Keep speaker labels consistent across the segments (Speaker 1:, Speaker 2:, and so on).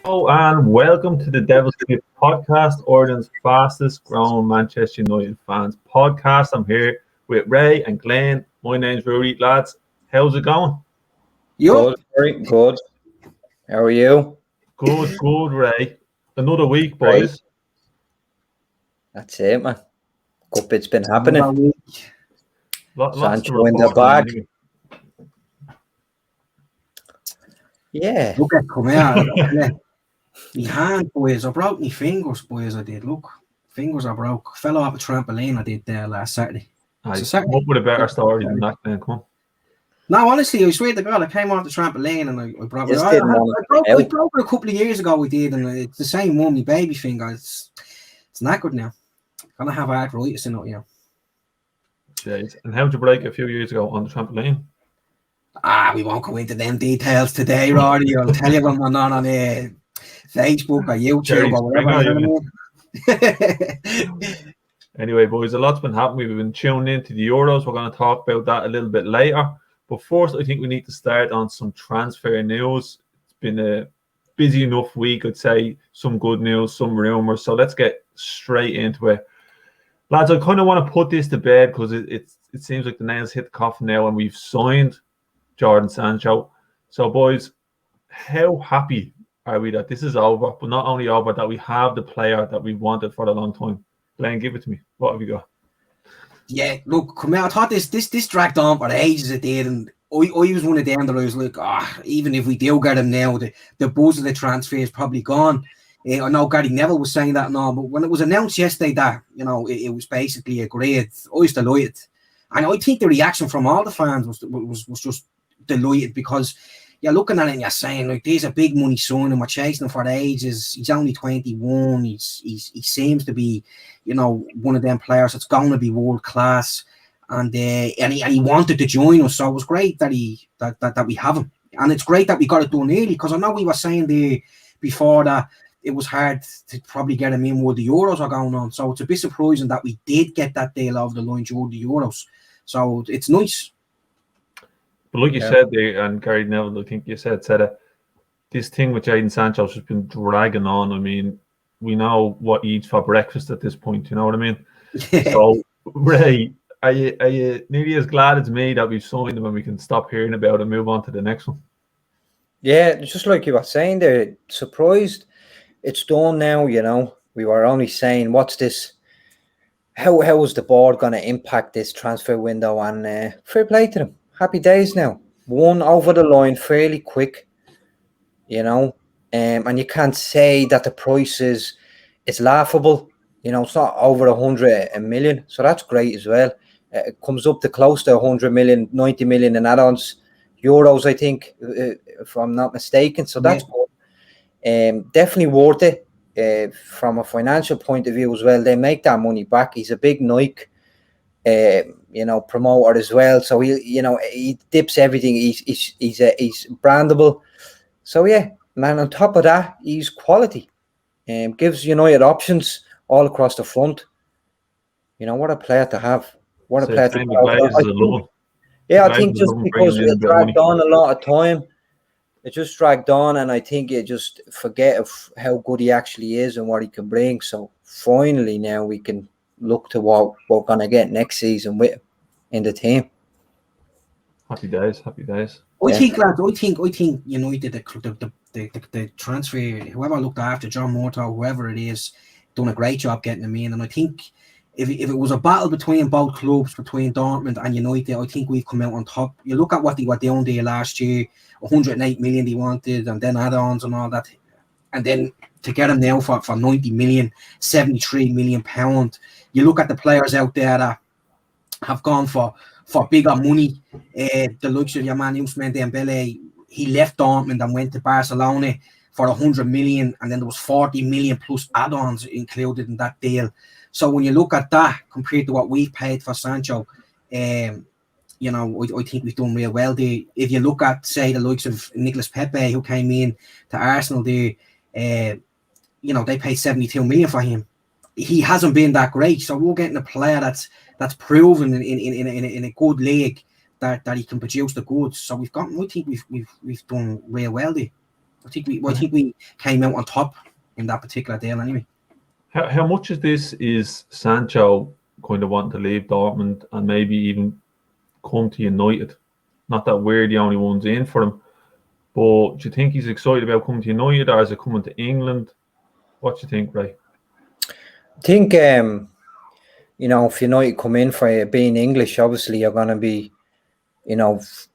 Speaker 1: Hello and welcome to the Devil's Clip podcast, Ireland's fastest growing Manchester United fans podcast. I'm here with Ray and Glenn. My name's Rory. Lads, how's it going?
Speaker 2: Good, very good. How are you?
Speaker 1: Good, Ray. Another week,
Speaker 2: Great.
Speaker 1: boys.
Speaker 2: That's it, man. Good bit's been happening.
Speaker 1: Lots
Speaker 2: Sancho in the bag. Yeah.
Speaker 3: Look at Coman. My hand, boys. I broke my fingers, boys. I did. Look, fingers are broke. Fell off a trampoline I did there last Saturday.
Speaker 1: Come up with a better story than that, then. Come on.
Speaker 3: No, honestly, I swear to God, I came off the trampoline and I broke it. I broke it a couple of years ago. We did, and it's the same one. My baby finger. It's knackered now. Gonna have arthritis in it,
Speaker 1: Jeez. And how did you break it a few years ago on the trampoline?
Speaker 3: We won't go into them details today, Rory. I'll tell you when we're not on Facebook or YouTube or whatever.
Speaker 1: Anyway, boys, a lot's been happening. We've been tuning into the Euros. We're going to talk about that a little bit later. But first, I think we need to start on some transfer news. It's been a busy enough week, I'd say. Some good news, some rumours. So let's get straight into it. Lads, I kind of want to put this to bed because it seems like the nails hit the coffin now and we've signed Jadon Sancho. So, boys, how happy are we that this is over, but not only over, that we have the player that we wanted for a long time? Glenn, give it to me. What have you got?
Speaker 3: Yeah, look, come on. I thought this dragged on for ages, it did, and I was one of them that I was like, even if we do get him now, the buzz of the transfer is probably gone. I know Gary Neville was saying that and all, but when it was announced yesterday that, it was basically agreed, I was delighted. And I think the reaction from all the fans was just delighted because you're looking at it and you're saying, like, there's a big money son and we're chasing him for ages. He's only 21. He seems to be, one of them players that's going to be world class. And he wanted to join us, so it was great that we have him. And it's great that we got it done early, because I know we were saying there before that it was hard to probably get him in while the Euros are going on. So it's a bit surprising that we did get that deal over the line during the Euros. So it's nice.
Speaker 1: But like you said there, and Gary Neville, I think you said it, this thing with Jadon Sancho has been dragging on. I mean, we know what he eats for breakfast at this point, you know what I mean? Yeah. So, Ray, are you nearly as glad as me that we've signed him and we can stop hearing about it and move on to the next one?
Speaker 2: Yeah, just like you were saying there, surprised it's done now, We were only saying, what's this? How is the board going to impact this transfer window? And fair play to them. Happy days now. One over the line fairly quick, and you can't say that the price is laughable. It's not over 100 million, so that's great as well. It comes up to close to 100 million, 90 million in add-ons, euros, I think, if I'm not mistaken. So that's good. Definitely worth it from a financial point of view as well. They make that money back. He's a big Nike promoter as well. So he dips everything. He's brandable. So yeah, man. On top of that, he's quality. Gives United options all across the front. What a player to have. What a player to have. I think just because it dragged on a lot of time, it just dragged on, and I think you just forget of how good he actually is and what he can bring. So finally, now we can look to what we're gonna get next season with in the team.
Speaker 1: Happy days.
Speaker 3: I think, lads. I think United, the transfer, whoever looked after John Morto, whoever it is, done a great job getting him in. And I think if it was a battle between both clubs, between Dortmund and United, I think we've come out on top. You look at what they were doing there last year, 108 million they wanted, and then add-ons and all that, and then to get him now for 90 million, 73 million pound. You look at the players out there that have gone for bigger money. The likes of your man Ousmane Dembele, he left Dortmund and went to Barcelona for 100 million, and then there was 40 million plus add-ons included in that deal. So when you look at that compared to what we've paid for Sancho, I think we've done real well there. If you look at, say, the likes of Nicolas Pepe, who came in to Arsenal there, they paid 72 million for him. He hasn't been that great, so we're getting a player that's proven in a good league that he can produce the goods. So I think we've done real well there. I think we came out on top in that particular deal anyway.
Speaker 1: How much of this is Sancho kind of wanting to leave Dortmund and maybe even come to United? Not that we're the only ones in for him, but do you think he's excited about coming to United, or is it coming to England? What do you think, Ray?
Speaker 2: I think, if United come in for being English, obviously you're going to be,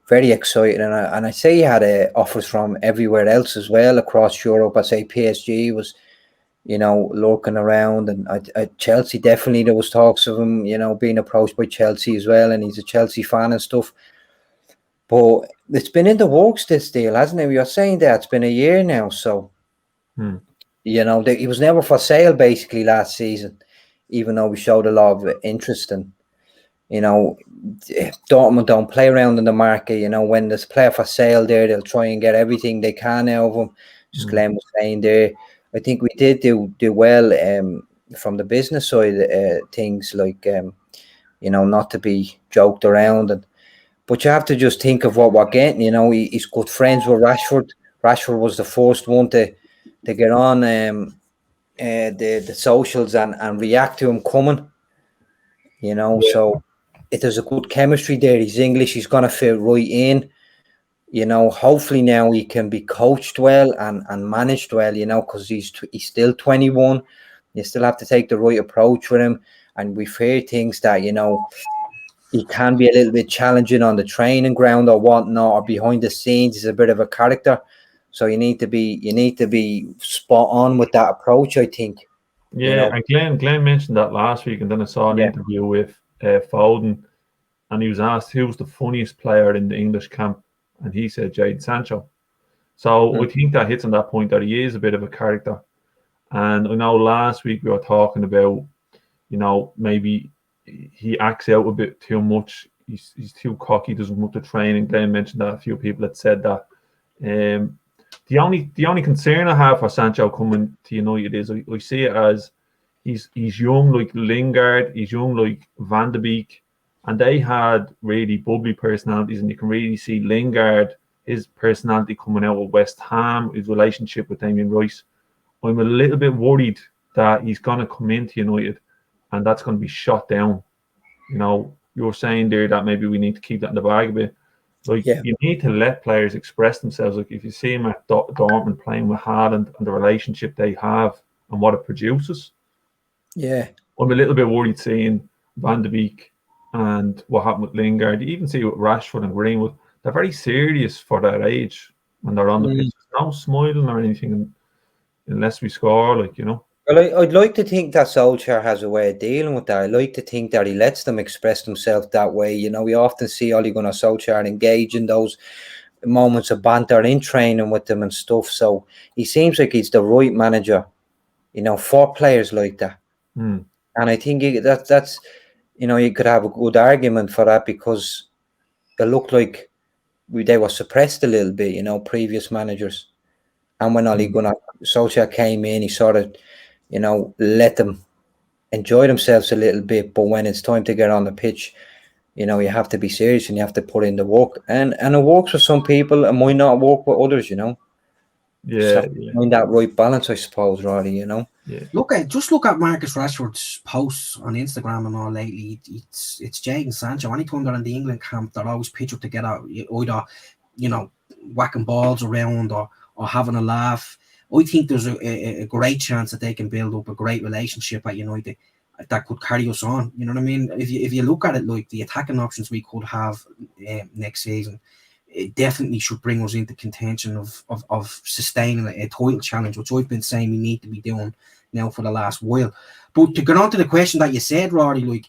Speaker 2: very excited. And I say he had offers from everywhere else as well across Europe. I say PSG was, lurking around, and Chelsea, definitely there was talks of him, being approached by Chelsea as well, and he's a Chelsea fan and stuff. But it's been in the works, this deal, hasn't it? You're saying that it's been a year now, so he was never for sale basically last season, even though we showed a lot of interest. And Dortmund don't play around in the market. When there's a player for sale there, they'll try and get everything they can out of him. Just Glenn was saying there, I think we did do well from the business side, things like not to be joked around, but you have to just think of what we're getting. He's good friends with Rashford. Rashford was the first one to get on the socials and react to him coming. So there's a good chemistry there. He's English. He's gonna fit right in. Hopefully now he can be coached well and managed well, because he's still 21. You still have to take the right approach with him. And we've heard things that, he can be a little bit challenging on the training ground or whatnot, or behind the scenes. He's a bit of a character. So you need to be spot on with that approach, I think.
Speaker 1: Yeah, and Glenn mentioned that last week, and then I saw an interview with Foden, and he was asked who was the funniest player in the English camp, and he said Jadon Sancho. So I think that hits on that point that he is a bit of a character. And I know last week we were talking about, maybe he acts out a bit too much. He's too cocky, doesn't want to train. And Glenn mentioned that a few people had said that. The only concern I have for Sancho coming to United is I see it as he's young like Lingard, he's young like Van de Beek, and they had really bubbly personalities, and you can really see Lingard, his personality coming out of West Ham, his relationship with Damien Rice. I'm a little bit worried that he's going to come into United and that's going to be shot down. You're saying there that maybe we need to keep that in the bag a bit. You need to let players express themselves. Like if you see him at Dortmund playing with Haaland and the relationship they have and what it produces. Yeah. I'm a little bit worried seeing Van de Beek and what happened with Lingard. You even see with Rashford and Greenwood, they're very serious for their age when they're on the pitch. There's no smiling or anything unless we score,
Speaker 2: Well, I'd like to think that Solskjaer has a way of dealing with that. I like to think that he lets them express themselves that way. We often see Ole Gunnar Solskjaer engage in those moments of banter in training with them and stuff. So he seems like he's the right manager, for players like that. And I think that's you could have a good argument for that, because it looked like they were suppressed a little bit, previous managers. And when Ole Gunnar Solskjaer came in, he sort of, let them enjoy themselves a little bit. But when it's time to get on the pitch, you have to be serious and you have to put in the work. And it works for some people and might not work with others,
Speaker 1: Yeah.
Speaker 2: Find that right balance, I suppose, really,
Speaker 1: Yeah.
Speaker 3: Look at Marcus Rashford's posts on Instagram and all lately. It's Jadon Sancho. Anytime they're in the England camp, they're always pictured together, either whacking balls around or having a laugh. I think there's a great chance that they can build up a great relationship at United that could carry us on. You know what I mean? If you look at it like the attacking options we could have next season, it definitely should bring us into contention of sustaining a title challenge, which I've been saying we need to be doing now for the last while. But to get on to the question that you said, Rory,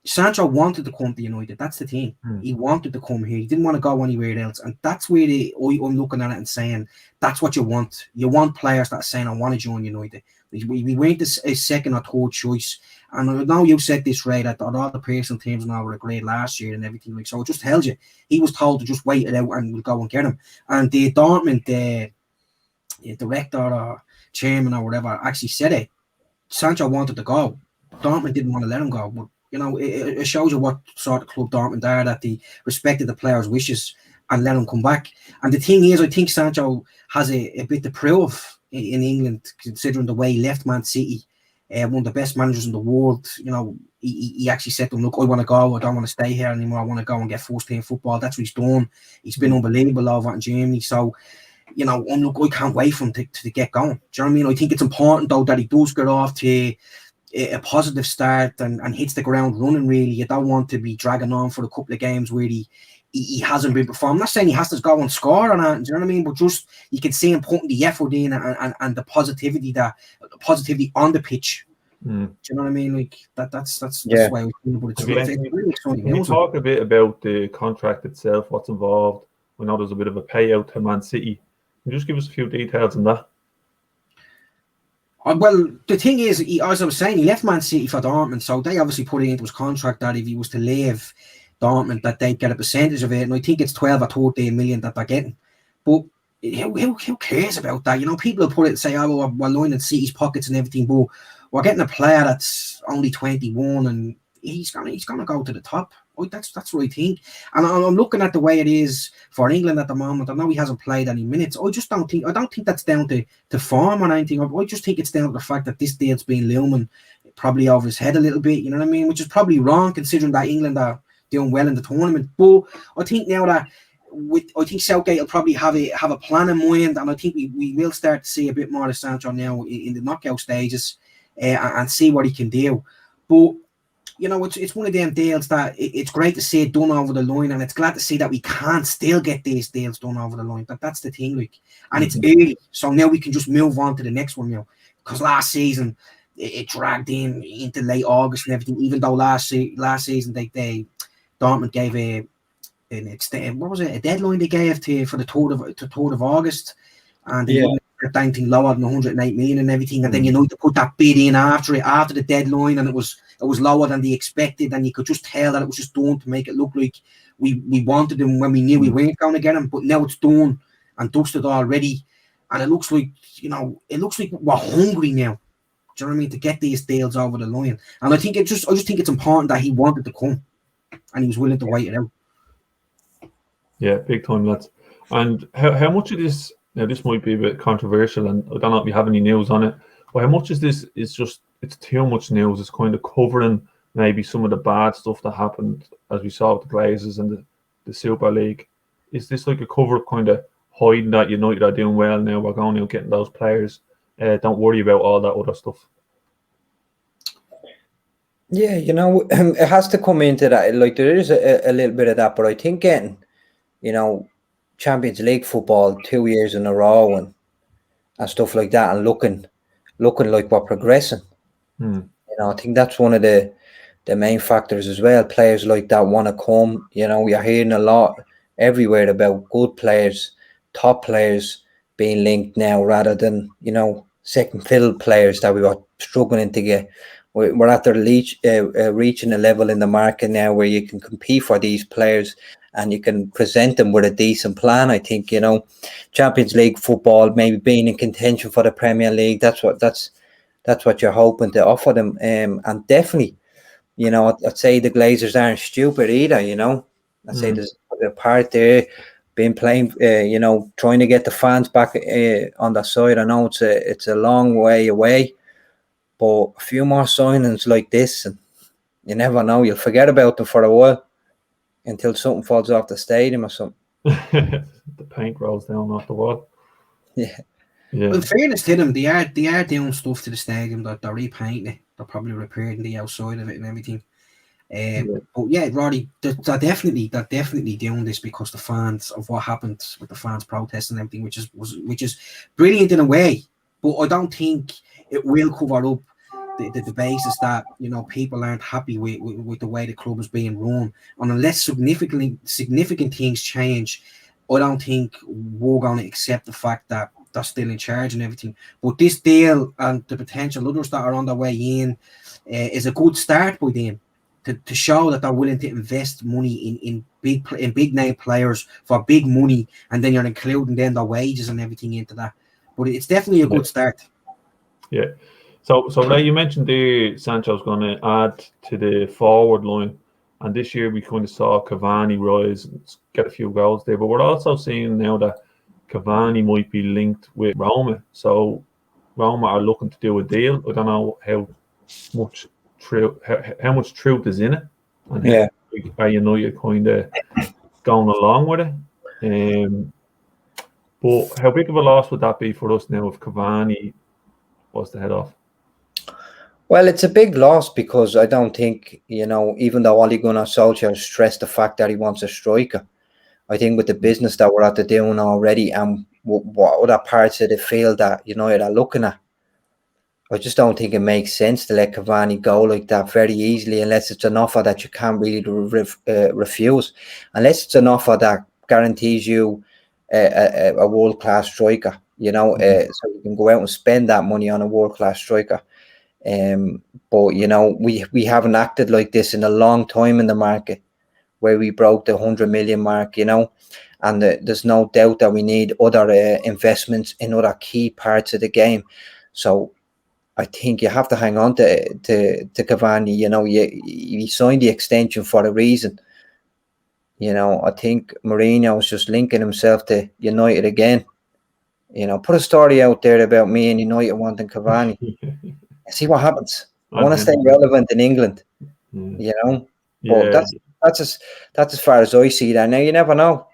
Speaker 3: Sancho wanted to come to United. That's the thing. He wanted to come here. He didn't want to go anywhere else. And that's where I'm looking at it and saying, that's what you want. You want players that are saying, I want to join United. We weren't a second or third choice. And I know you said this, Ray, that all the personal teams now were great last year and everything. So it just tells you, he was told to just wait it out and we'll go and get him. And the Dortmund director or chairman or whatever actually said it. Sancho wanted to go. Dortmund didn't want to let him go. But it shows you what sort of club Dortmund are, that they respected the players' wishes and let him come back. And the thing is, I think Sancho has a bit to prove in England, considering the way he left Man City, one of the best managers in the world. You know, he actually said to him, look, I want to go, I don't want to stay here anymore, I want to go and get first team football. That's what he's done. He's been unbelievable over in Germany. So, you know, look, I can't wait for him to get going. Do you know what I mean? I think it's important, though, that he does get off to a positive start and hits the ground running, really. You don't want to be dragging on for a couple of games where he hasn't been performing. I'm not saying he has to go and score or anything, do you know what I mean? But just, you can see him putting the effort in and the positivity on the pitch. Do you know what I mean? Like, that's why I was thinking about it. It's really exciting.
Speaker 1: Can you talk a bit about the contract itself, what's involved? We know there's a bit of a payout to Man City. Can you just give us a few details on that?
Speaker 3: Well, the thing is, as I was saying, he left Man City for Dortmund, so they obviously put it into his contract that if he was to leave Dortmund, that they'd get a percentage of it, and I think it's 12 or 13 million that they're getting. But who cares about that? You know, people will put it and say, oh, well, we're lining City's pockets and everything, but we're getting a player that's only 21 and he's gonna go to the top. That's what I think. And I'm looking at the way it is for England at the moment. I know he hasn't played any minutes. I don't think that's down to form or anything. I just think it's down to the fact that this deal's been looming probably over his head a little bit, you know what I mean? Which is probably wrong considering that England are doing well in the tournament. But I think now that I think Southgate will probably have a plan in mind, and I think we will start to see a bit more of Sancho now in the knockout stages and see what he can do. But you know, it's one of them deals that it's great to see it done over the line, and it's glad to see that we can still get these deals done over the line. That's the thing, like, and it's early, so now we can just move on to the next one, you know. Because last season it dragged into late August and everything. Even though last season they Dortmund gave a deadline they gave for the 3rd of August, and they wouldn't get anything lower than 108 million and everything. And then you know to put that bid in after the deadline, and it was lower than they expected, and you could just tell that it was just done to make it look like we wanted him when we knew we weren't going to get him. But now it's done and dusted already, and it looks like we're hungry now. Do you know what I mean? To get these deals over the line, and I just think it's important that he wanted to come, and he was willing to wait it out.
Speaker 1: Yeah, big time, lads. And how much of this? Now, this might be a bit controversial, and I don't know if you have any news on it. But how much of this is just, it's too much news? It's kind of covering maybe some of the bad stuff that happened, as we saw with the Glazers and the Super League. Is this like a cover up, kind of hiding that United are doing well now, we're going out getting those players? Don't worry about all that other stuff.
Speaker 2: Yeah, you know, it has to come into that. Like, there is a little bit of that, but I think getting, you know, Champions League football 2 years in a row and stuff like that, and looking like we're progressing. You know, I think that's one of the main factors as well. Players like that want to come. You know, we are hearing a lot everywhere about good players, top players being linked now, rather than, you know, second fiddle players that we were struggling to get. We're at the reaching a level in the market now where you can compete for these players and you can present them with a decent plan. I think, you know, Champions League football, maybe being in contention for the Premier League, that's what you're hoping to offer them. And definitely, you know, I'd say the Glazers aren't stupid either, you know. I'd say there's a part there, been playing, you know, trying to get the fans back on their side. I know it's a long way away, but a few more signings like this, and you never know, you'll forget about them for a while until something falls off the stadium or something.
Speaker 1: The paint rolls down off the wall.
Speaker 2: Yeah.
Speaker 3: Well, in fairness to them, they are doing stuff to the stadium, that they're repainting it, they're probably repairing the outside of it and everything. But yeah, Roddy, they're definitely doing this because the fans of what happened with the fans protests and everything, which is brilliant in a way. But I don't think it will cover up the basis that, you know, people aren't happy with the way the club is being run. And unless significant things change, I don't think we're going to accept the fact that they're still in charge and everything. But this deal and the potential others that are on their way in is a good start by them to show that they're willing to invest money in big name players for big money, and then you're including then their wages and everything into that. But it's definitely a good start.
Speaker 1: Yeah. So Ray, you mentioned Sancho's going to add to the forward line. And this year we kind of saw Cavani rise and get a few goals there. But we're also seeing now that Cavani might be linked with Roma. So Roma are looking to do a deal. I don't know how much truth is in it, and
Speaker 2: Yeah.
Speaker 1: how are United kind of going along with it. But how big of a loss would that be for us now if Cavani was to head off?
Speaker 2: Well, it's a big loss because I don't think, even though Ole Gunnar Solskjaer stressed the fact that he wants a striker, I think with the business that we're at the doing already and what other parts of the field that United are looking at, I just don't think it makes sense to let Cavani go like that very easily unless it's an offer that you can't really refuse. Unless it's an offer that guarantees you a world-class striker, so you can go out and spend that money on a world-class striker. But we haven't acted like this in a long time in the market, where we broke the 100 million mark, and there's no doubt that we need other investments in other key parts of the game. So I think you have to hang on to Cavani. He signed the extension for a reason. I think Mourinho was just linking himself to United again. Put a story out there about me and United wanting Cavani. See what happens. I want to stay relevant in England. But that's as far as I see that. Now you never know.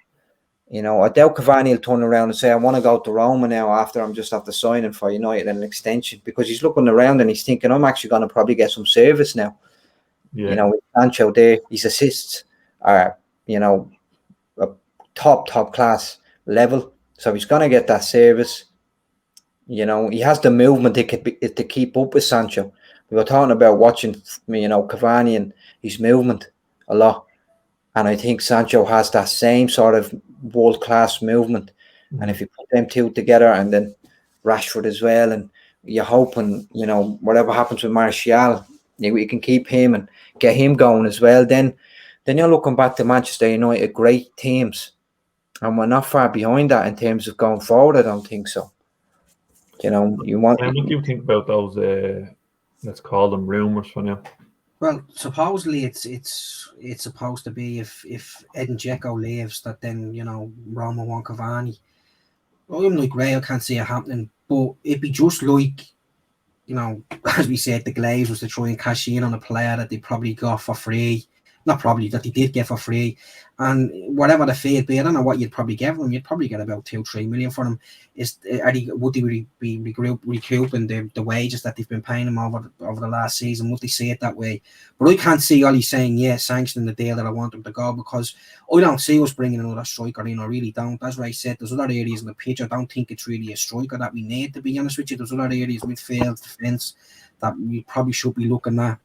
Speaker 2: I doubt Cavani will turn around and say, I want to go to Roma now after I'm just after signing for United an extension, because he's looking around and he's thinking, I'm actually going to probably get some service now. With Sancho there, his assists are, a top class level. So he's going to get that service. He has the movement to keep up with Sancho. We were talking about watching, Cavani and his movement a lot. And I think Sancho has that same sort of world-class movement. And if you put them two together and then Rashford as well, and you're hoping, whatever happens with Martial, you can keep him and get him going as well. Then you're looking back to Manchester United, great teams. And we're not far behind that in terms of going forward, I don't think so.
Speaker 1: What do you think about those, let's call them rumours for now?
Speaker 3: Well, supposedly it's supposed to be if Edin Dzeko leaves, that then Roma want Cavani. I'm like Ray, I can't see it happening, but it'd be just like as we said, the Glazers to try and cash in on a player that they probably got for free. Not probably, that they did get for free, and whatever the fee would be, I don't know what you'd probably give them. You'd probably get about 2-3 million for them. Would they be recouping the wages that they've been paying them over the last season? Would they see it that way? But I can't see Ollie saying, sanctioning the deal that I want them to go, because I don't see us bringing another striker in. I really don't. As Ray said, there's other areas in the pitch. I don't think it's really a striker that we need, to be honest with you. There's other areas, midfield, defence, that we probably should be looking at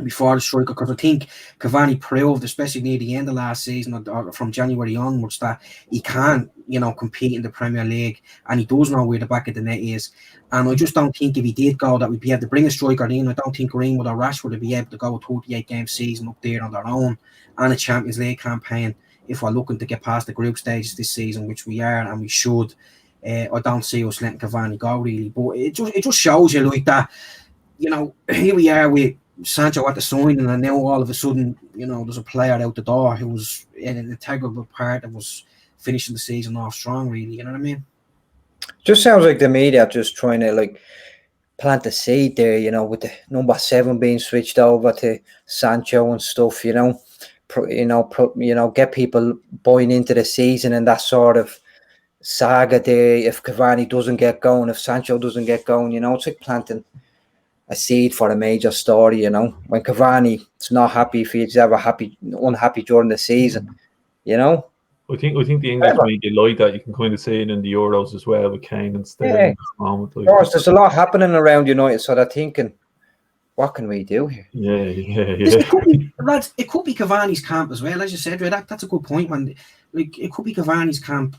Speaker 3: before the striker, because I think Cavani proved, especially near the end of last season or from January onwards, that he can, compete in the Premier League, and he does know where the back of the net is. And I just don't think if he did go that we'd be able to bring a striker in. I don't think Greenwood or Rashford would be able to go a 38-game season up there on their own and a Champions League campaign if we're looking to get past the group stages this season, which we are and we should. I don't see us letting Cavani go, really. But it just shows you like that, here we are with Sancho at the signing, and now all of a sudden, there's a player out the door who was an integral part that was finishing the season off strong, really. You know what I mean?
Speaker 2: Just sounds like the media just trying to plant a seed there, with the number 7 being switched over to Sancho and stuff, get people buying into the season and that sort of saga there. If Cavani doesn't get going, if Sancho doesn't get going, it's like planting a seed for a major story, when Cavani is not happy, if he's ever unhappy during the season,
Speaker 1: I think the English media like that. You can kind of see it in the Euros as well with Kane and Sterling at this moment.
Speaker 2: Of course, there's a lot happening around United, so they're thinking, what can we do here?
Speaker 3: It could be Cavani's camp as well, as you said, Ray. That's a good point, man. It could be Cavani's camp,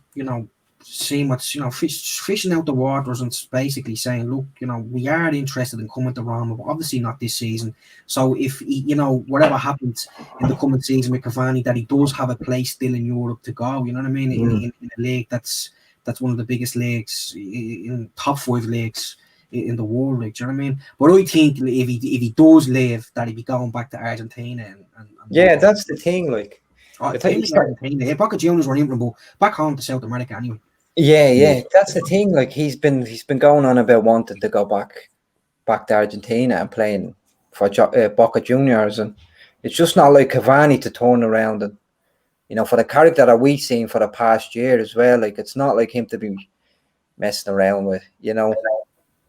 Speaker 3: seeing what's, fishing out the waters and basically saying, look, we are interested in coming to Roma, but obviously not this season. So if he, whatever happens in the coming season with Cavani, that he does have a place still in Europe to go, you know what I mean? In a league that's one of the biggest leagues, in top 5 leagues in the world, like, do you know what I mean? But I think if he does leave, that he'd be going back to Argentina and
Speaker 2: Yeah, that's the thing. Like, I think
Speaker 3: mainly Argentina. Yeah, Boca Juniors were in, but back home to South America anyway.
Speaker 2: yeah, that's the thing. Like, he's been going on about wanting to go back to Argentina and playing for Boca Juniors, and it's just not like Cavani to turn around and, you know, for the character that we've seen for the past year as well. Like, it's not like him to be messing around with, you know,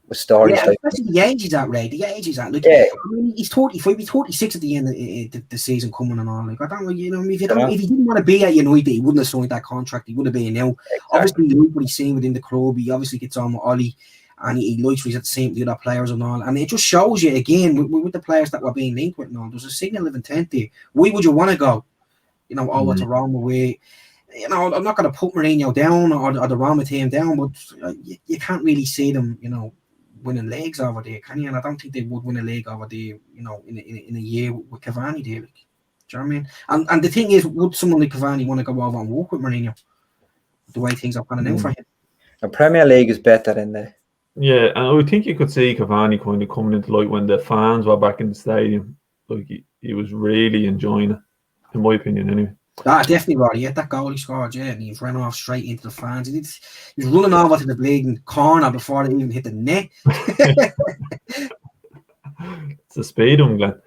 Speaker 2: with stories
Speaker 3: Yeah,
Speaker 2: like.
Speaker 3: especially the age he's at, Ray. The age he's at. Like,
Speaker 2: Yeah.
Speaker 3: I mean, he's 35, he's 36 at the end of the season coming and all. Like, I don't know, you know, if he didn't want to be at United, he wouldn't have signed that contract. He would have been now.
Speaker 2: Exactly.
Speaker 3: Obviously, you look what he's saying within the club. He obviously gets on with Ollie, and he likes what he's at the same with the other players and all. And it just shows you again with the players that were being linked with and all. There's a signal of intent there. Why would you want to go? You know, oh, what's wrong with? You know, I'm not going to put Mourinho down or the Roma team down, but you can't really see them, you know, winning legs over there, can you? And I don't think they would win a leg over there, you know, in a year with Cavani there. Like, do you know what I mean? And the thing is, would someone like Cavani want to go over and work with Mourinho? The way things are panning out for him.
Speaker 2: The Premier League is better than the.
Speaker 1: Yeah, and I would think you could see Cavani kind of coming into light when the fans were back in the stadium. Like, he was really enjoying it, in my opinion, anyway.
Speaker 3: Definitely, Roddy. Yeah, that goal he scored, yeah, and he ran off straight into the fans. He was running over to the bleeding corner before they even hit the net.
Speaker 1: It's a speed, Glenn.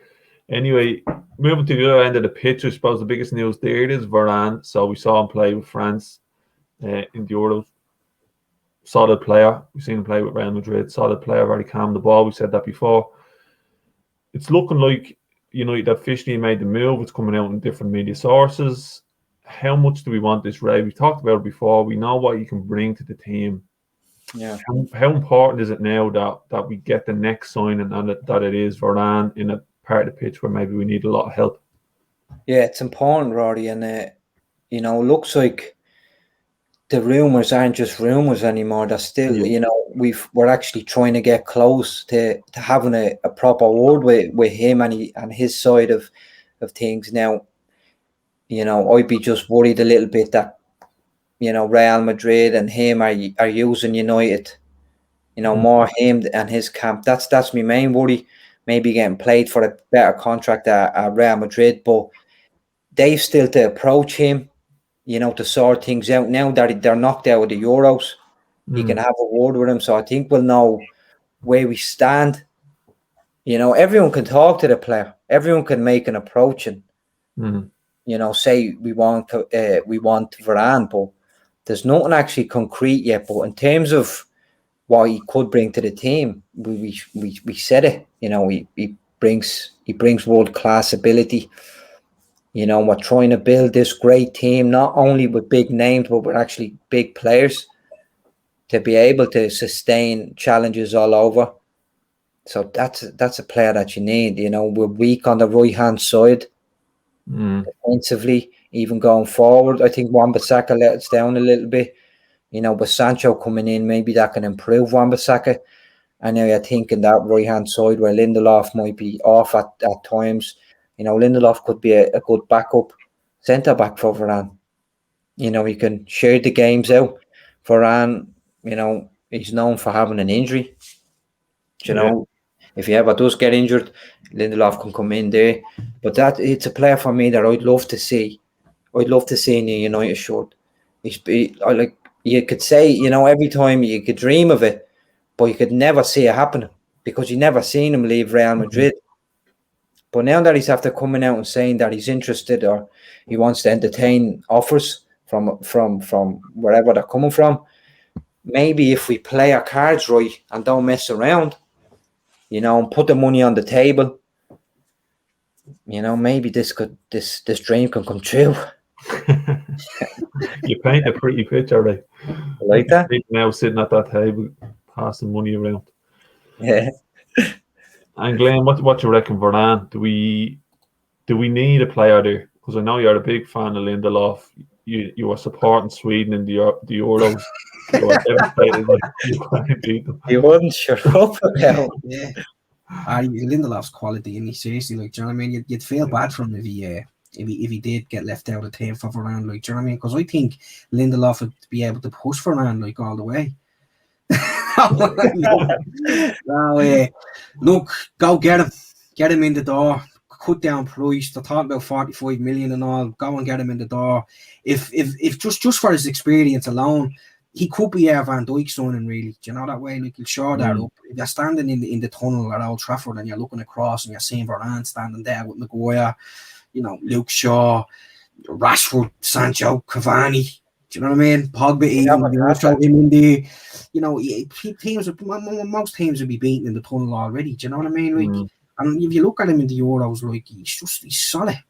Speaker 1: Anyway, moving to the other end of the pitch, I suppose the biggest news there is Varane. So we saw him play with France in the Euros. Solid player. We've seen him play with Real Madrid. Solid player, very calm the ball. We said that before. It's looking like United officially made the move. It's coming out in different media sources. How much do we want this, Ray? We've talked about it before. We know what you can bring to the team.
Speaker 2: Yeah.
Speaker 1: How important is it now that we get the next signing and that it is Varane in a part of the pitch where maybe we need a lot of help?
Speaker 2: Yeah, it's important, Rory, and you know, looks like the rumours aren't just rumours anymore. They're still, you know, we're actually trying to get close to having a proper word with him and his side of things. Now, you know, I'd be just worried a little bit that, you know, Real Madrid and him are using United, you know, more him and his camp. That's my main worry. Maybe getting played for a better contract at Real Madrid, but they've still to approach him, you know, to sort things out. Now that they're knocked out of the Euros, he can have a word with him. So I think we'll know where we stand. You know, everyone can talk to the player. Everyone can make an approach and, you know, say we want Varane, but there's nothing actually concrete yet. But in terms of what he could bring to the team, we said it. You know, he brings world class ability. You know, we're trying to build this great team, not only with big names, but with actually big players to be able to sustain challenges all over. So that's a player that you need. You know, we're weak on the right-hand side defensively, even going forward. I think Wan-Bissaka let us down a little bit. You know, with Sancho coming in, maybe that can improve Wan-Bissaka. And now you're thinking that right-hand side where Lindelof might be off at times. You know, Lindelof could be a good backup centre-back for Varane. You know, he can share the games out. Varane, you know, he's known for having an injury. You know, if he ever does get injured, Lindelof can come in there. But it's a player for me that I'd love to see. I'd love to see in the United shirt. You could say, you know, every time you could dream of it, but you could never see it happen because you never seen him leave Real Madrid. But now that he's after coming out and saying that he's interested or he wants to entertain offers from wherever they're coming from, maybe if we play our cards right and don't mess around, you know, and put the money on the table, you know, maybe this dream can come true.
Speaker 1: You paint a pretty picture, right?
Speaker 2: I like that.
Speaker 1: Now sitting at that table, passing money around.
Speaker 2: Yeah.
Speaker 1: And Glenn, what do you reckon, Varane? Do we need a player there? Because I know you're a big fan of Lindelof. You were supporting Sweden in the Euros. You were devastated when you beat them.
Speaker 2: He wouldn't shut up about.
Speaker 3: Yeah. Lindelof's quality, and he seriously, like, do you know what I mean? You'd feel bad for him if he did get left out of the team for Varane, like, do you know what I mean? Because I think Lindelof would be able to push Varane like all the way. Look, go get him in the door. Cut down price. They're talking about 45 million and all. Go and get him in the door. If just for his experience alone, he could be a Van Dijk signing, really. Do you know that way? Like, he'll show that up. If you're standing in the tunnel at Old Trafford and you're looking across and you're seeing Varane standing there with Maguire, Luke Shaw, Rashford, Sancho, Cavani. Do you know what I mean? Pogba, most teams would be beaten in the tunnel already. Do you know what I mean? Like, and if you look at him in the Euros, like, he's solid.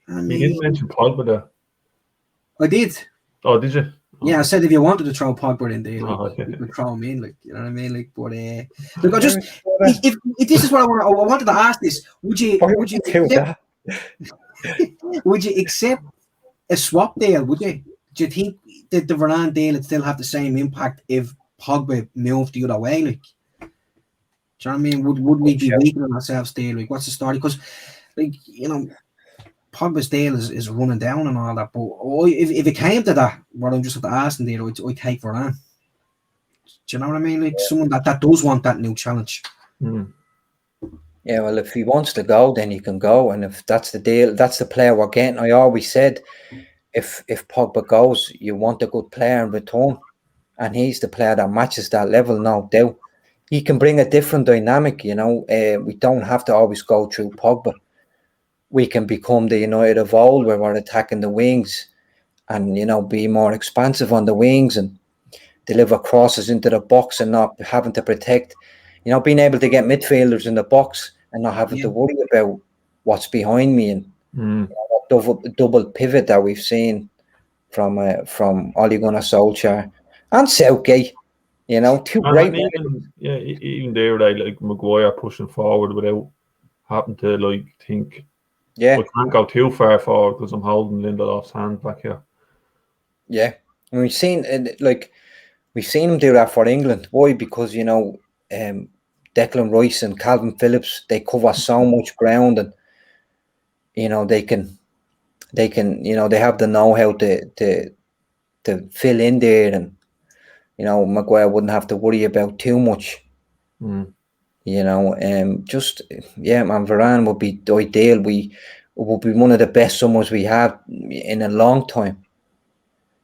Speaker 1: You didn't mention Pogba there.
Speaker 3: I did.
Speaker 1: Oh, did you?
Speaker 3: Yeah, I said if you wanted to throw Pogba in there, you could throw him in, like, you know what I mean? Like, but look, I just if this is what I wanted to ask this, would you accept a swap deal? Would you? Do you think that the Varane deal would still have the same impact if Pogba moved the other way? Like, do you know what I mean? Would we be weakening ourselves there? Like, what's the story? Because, like, Pogba's deal is running down and all that, but if it came to that, what I'm just asking there, I'd take Varane. Do you know what I mean? Like, someone that does want that new challenge.
Speaker 2: Yeah, well, if he wants to go, then he can go, and if that's the deal, that's the player we're getting. I always said, if Pogba goes, you want a good player in return, and he's the player that matches that level, no doubt. He can bring a different dynamic, we don't have to always go through Pogba. We can become the United of old, where we're attacking the wings and, be more expansive on the wings and deliver crosses into the box and not having to protect, being able to get midfielders in the box and not having to worry about what's behind me, and that double pivot that we've seen from Ole Gunnar Solskjaer and Southgate, two great.
Speaker 1: Even there, like Maguire pushing forward without having to think.
Speaker 2: Yeah,
Speaker 1: I can't go too far forward because I'm holding Lindelof's hand back here.
Speaker 2: Yeah, and we've seen him do that for England. Why? Because Declan Rice and Calvin Phillips, they cover so much ground, and they have the know-how to fill in there, and Maguire wouldn't have to worry about too much. Man, Varane would be ideal. It would be one of the best summers we have in a long time.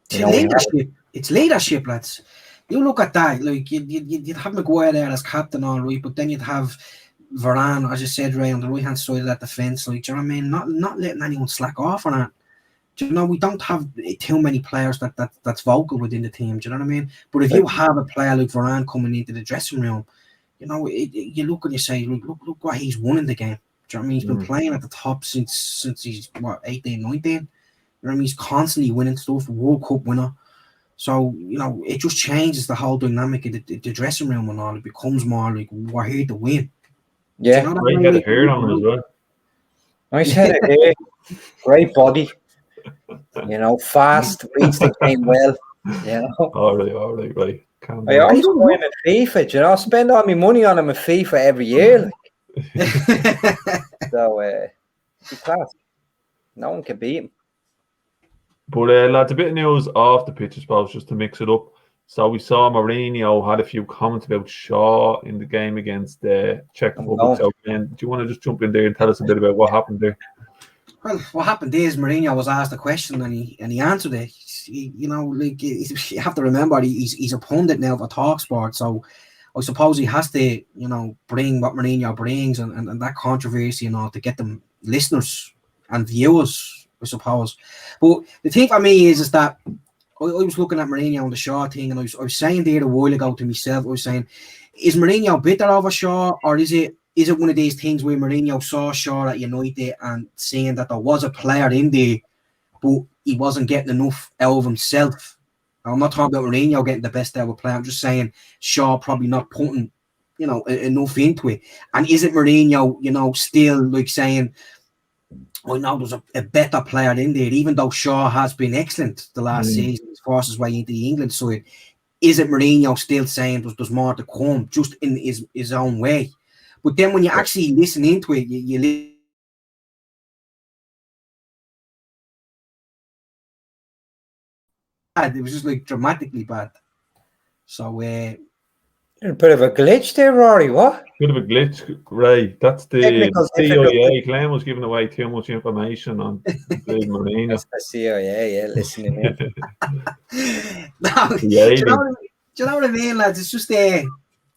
Speaker 3: It's leadership, lads. You look at that, like, you'd have Maguire there as captain, all right, but then you'd have Varane, as you said, Ray, on the right hand side of that defence. Like, do you know what I mean? Not letting anyone slack off on that. Do you know, we don't have too many players that's vocal within the team. Do you know what I mean? But if you have a player like Varane coming into the dressing room, you look and you say, look what he's won in the game. Do you know what I mean? He's been playing at the top since he's 18, 19. You know what I mean? He's constantly winning stuff, World Cup winner. So, it just changes the whole dynamic of the dressing room and all. It becomes more like, we're here to win.
Speaker 2: Yeah.
Speaker 1: Do you know that head of hair on him as well.
Speaker 2: Nice head of hair. Great body. Fast, reads the game well.
Speaker 1: All right.
Speaker 2: I always go in FIFA, I spend all my money on him in FIFA every year. So, he's class. No one can beat him. But
Speaker 1: lads, a bit of news off the pitch, I suppose, just to mix it up. So we saw Mourinho had a few comments about Shaw in the game against the Czech Republic. So, do you want to just jump in there and tell us a bit about what happened there?
Speaker 3: Well, what happened is Mourinho was asked a question and he answered it. You have to remember he's a pundit now for TalkSport, so I suppose he has to, bring what Mourinho brings and that controversy and all to get them listeners and viewers, I suppose. But the thing for me is that I was looking at Mourinho on the Shaw thing, and I was saying there a while ago to myself, I was saying, is Mourinho bitter over Shaw, or is it one of these things where Mourinho saw Shaw at United and saying that there was a player in there, but he wasn't getting enough out of himself? I'm not talking about Mourinho getting the best out of a player. I'm just saying Shaw probably not putting, enough into it. And is it Mourinho, still like saying, I know there's a better player in there, even though Shaw has been excellent the last season, he's forced his way into the England side. Is it Mourinho still saying there's more to come, just in his own way? But then when you actually listen into it, you it was just like dramatically bad. So
Speaker 2: A bit of a glitch there, Rory. What?
Speaker 1: Bit of a glitch, Ray. That's the
Speaker 2: Technical difficulty.
Speaker 1: CIA claim was giving away too much information on Mourinho.
Speaker 2: That's the CIA, yeah, listening in.
Speaker 3: No, do you know what I mean, lads? It's just that's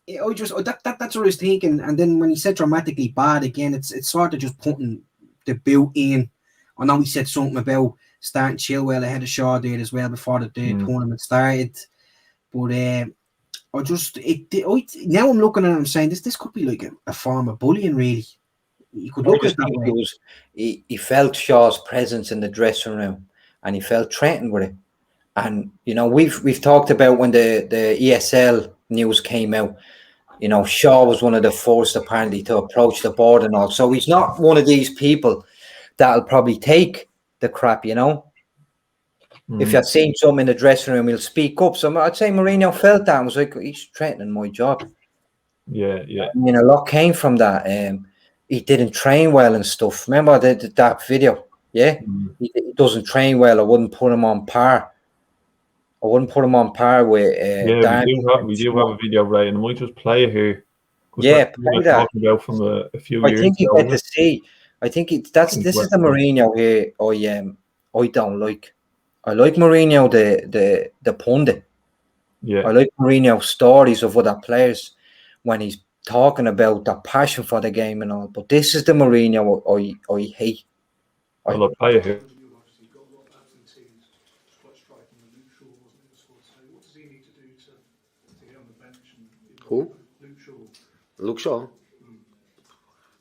Speaker 3: what I was thinking. And then when he said dramatically bad again, it's sort of just putting the boot in. I know he said something about starting Chilwell ahead of Shaw there as well before the tournament started. But now I'm looking at it, I'm saying this could be like a form of bullying, really. You could look at it that way.
Speaker 2: He felt Shaw's presence in the dressing room, and he felt threatened with it. And you know, we've talked about when the ESL news came out. You know, Shaw was one of the first apparently to approach the board and all. So he's not one of these people that'll probably take the crap. You know, if you're seeing something in the dressing room, he'll speak up. So I'd say Mourinho felt that and was like, he's threatening my job.
Speaker 1: Yeah.
Speaker 2: I mean, a lot came from that. He didn't train well and stuff. Remember that video? Yeah, he doesn't train well. I wouldn't put him on par. with
Speaker 1: we do have a video, right? And I might just play it here.
Speaker 2: Yeah, play that.
Speaker 1: Talking about from a few years
Speaker 2: I think you
Speaker 1: ago.
Speaker 2: get to see. I think this is the Mourinho here. I don't like. I like Mourinho, the pundit.
Speaker 1: Yeah,
Speaker 2: I like Mourinho stories of other players when he's talking about the passion for the game and all. But this is the Mourinho I hate.
Speaker 1: I'll play it here.
Speaker 4: Who? Luke Shaw.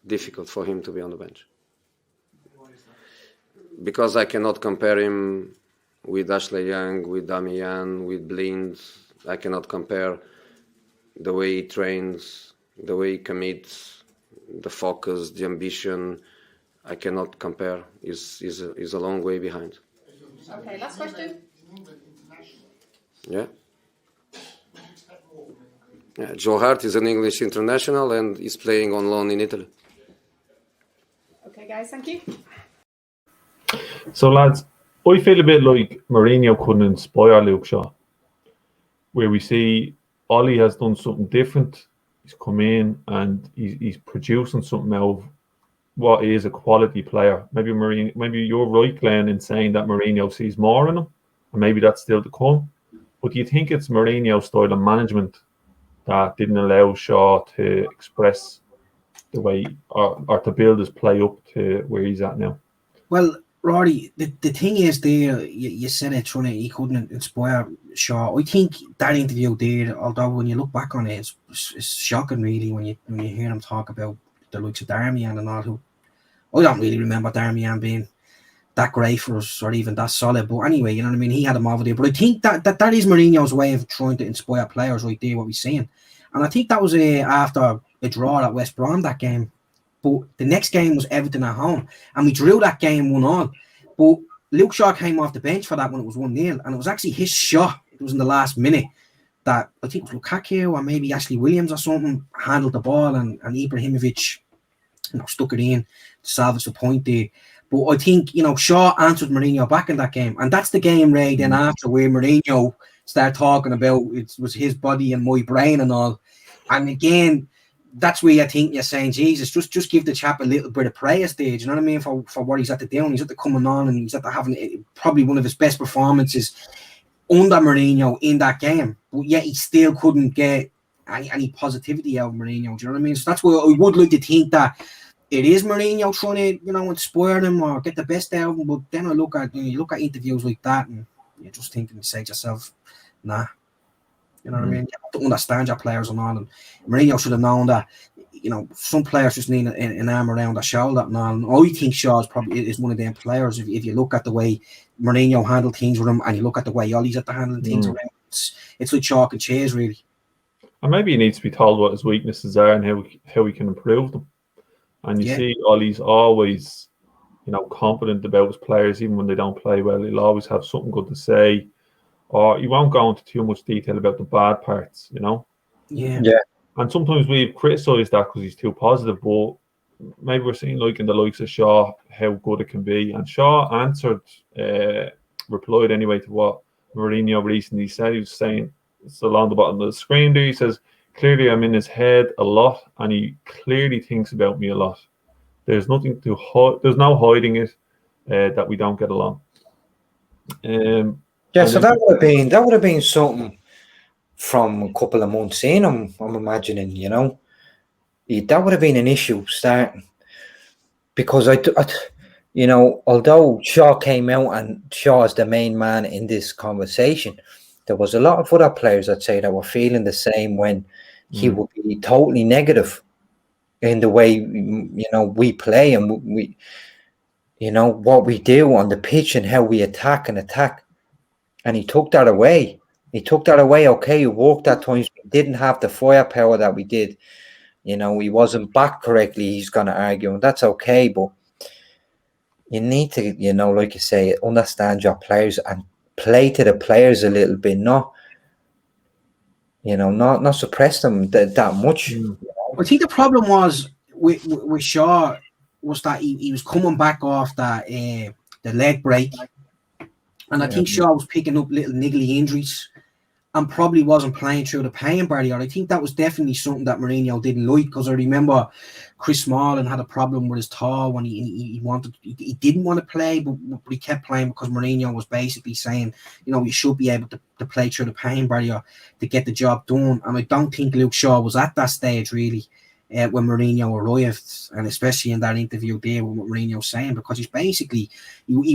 Speaker 4: Difficult for him to be on the bench.
Speaker 5: Why is that?
Speaker 4: Because I cannot compare him with Ashley Young, with Damian, with Blind. I cannot compare the way he trains, the way he commits, the focus, the ambition. I cannot compare. He's a long way behind.
Speaker 6: Okay, last question.
Speaker 4: Yeah. Yeah, Joe Hart is an English international and is playing on loan in Italy.
Speaker 6: Okay, guys, thank you.
Speaker 1: So, lads, I feel a bit like Mourinho couldn't inspire Luke Shaw, where we see Ollie has done something different. He's come in and he's producing something out of what is a quality player. Maybe you're right, Glenn, in saying that Mourinho sees more in him, and maybe that's still to come. But do you think it's Mourinho's style of management that didn't allow Shaw to express the way or to build his play up to where he's at now?
Speaker 3: Well, Rory, the thing is there, you said it, he couldn't inspire Shaw. I think that interview there, although when you look back on it, it's shocking really when you hear him talk about the likes of Darmian and all. Who I don't really remember Darmian being that great for us or even that solid. But anyway, you know what I mean? He had him over there. But I think that is Mourinho's way of trying to inspire players right there, what we're seeing. And I think that was after a draw at West Brom that game. But the next game was Everton at home. And we drew that game 1-1. But Luke Shaw came off the bench for that when it was 1-0. And it was actually his shot. It was in the last minute that I think it was Lukaku or maybe Ashley Williams or something handled the ball and Ibrahimovic stuck it in to salvage the point there. But I think, Shaw answered Mourinho back in that game. And that's the game, Ray, then after where Mourinho started talking about it was his body and my brain and all. And again, that's where I think you're saying, Jesus, just give the chap a little bit of praise there. Do you know what I mean? For what he's at the doing. He's at the coming on and he's at the having probably one of his best performances under Mourinho in that game. But yet he still couldn't get any positivity out of Mourinho. Do you know what I mean? So that's why I would like to think that it is Mourinho trying to, inspire them or get the best out of them. But then I look at interviews like that and you're just thinking, say to yourself, nah. You know what I mean? You have to understand your players and all. And Mourinho should have known that, some players just need an arm around their shoulder and all. And I think Shaw is one of them players. If you look at the way Mourinho handled things with him and you look at the way Ollie's at the handling things around, it's like chalk and cheese, really.
Speaker 1: And maybe he needs to be told what his weaknesses are and how he can improve them. And you see Ollie's always, confident about his players, even when they don't play well. He'll always have something good to say. Or he won't go into too much detail about the bad parts,
Speaker 3: Yeah.
Speaker 1: And sometimes we've criticised that because he's too positive, but maybe we're seeing, like in the likes of Shaw, how good it can be. And Shaw replied anyway to what Mourinho recently said. He was saying, it's along the bottom of the screen there, he says, clearly I'm in his head a lot, and he clearly thinks about me a lot. There's nothing to hide. There's no hiding it that we don't get along.
Speaker 2: Yeah, so that would have been something from a couple of months in. I'm imagining, that would have been an issue starting, because although Shaw came out and Shaw is the main man in this conversation, there was a lot of other players, I'd say, that were feeling the same when he would be totally negative in the way we play and we what we do on the pitch and how we attack, and he took that away. Okay, he worked at times, we didn't have the firepower that we did. He wasn't back correctly, he's going to argue, and that's okay, but you need to, like you say, understand your players and play to the players a little bit, not suppress them that much.
Speaker 3: I think the problem was with Shaw was that he was coming back off that the leg break, and I think Shaw was picking up little niggly injuries and probably wasn't playing through the pain barrier. I think that was definitely something that Mourinho didn't like, because I remember Chris Smalling had a problem with his toe when he didn't want to play, but he kept playing because Mourinho was basically saying, you should be able to play through the pain barrier to get the job done. And I don't think Luke Shaw was at that stage really when Mourinho arrived, and especially in that interview there with what Mourinho was saying, because he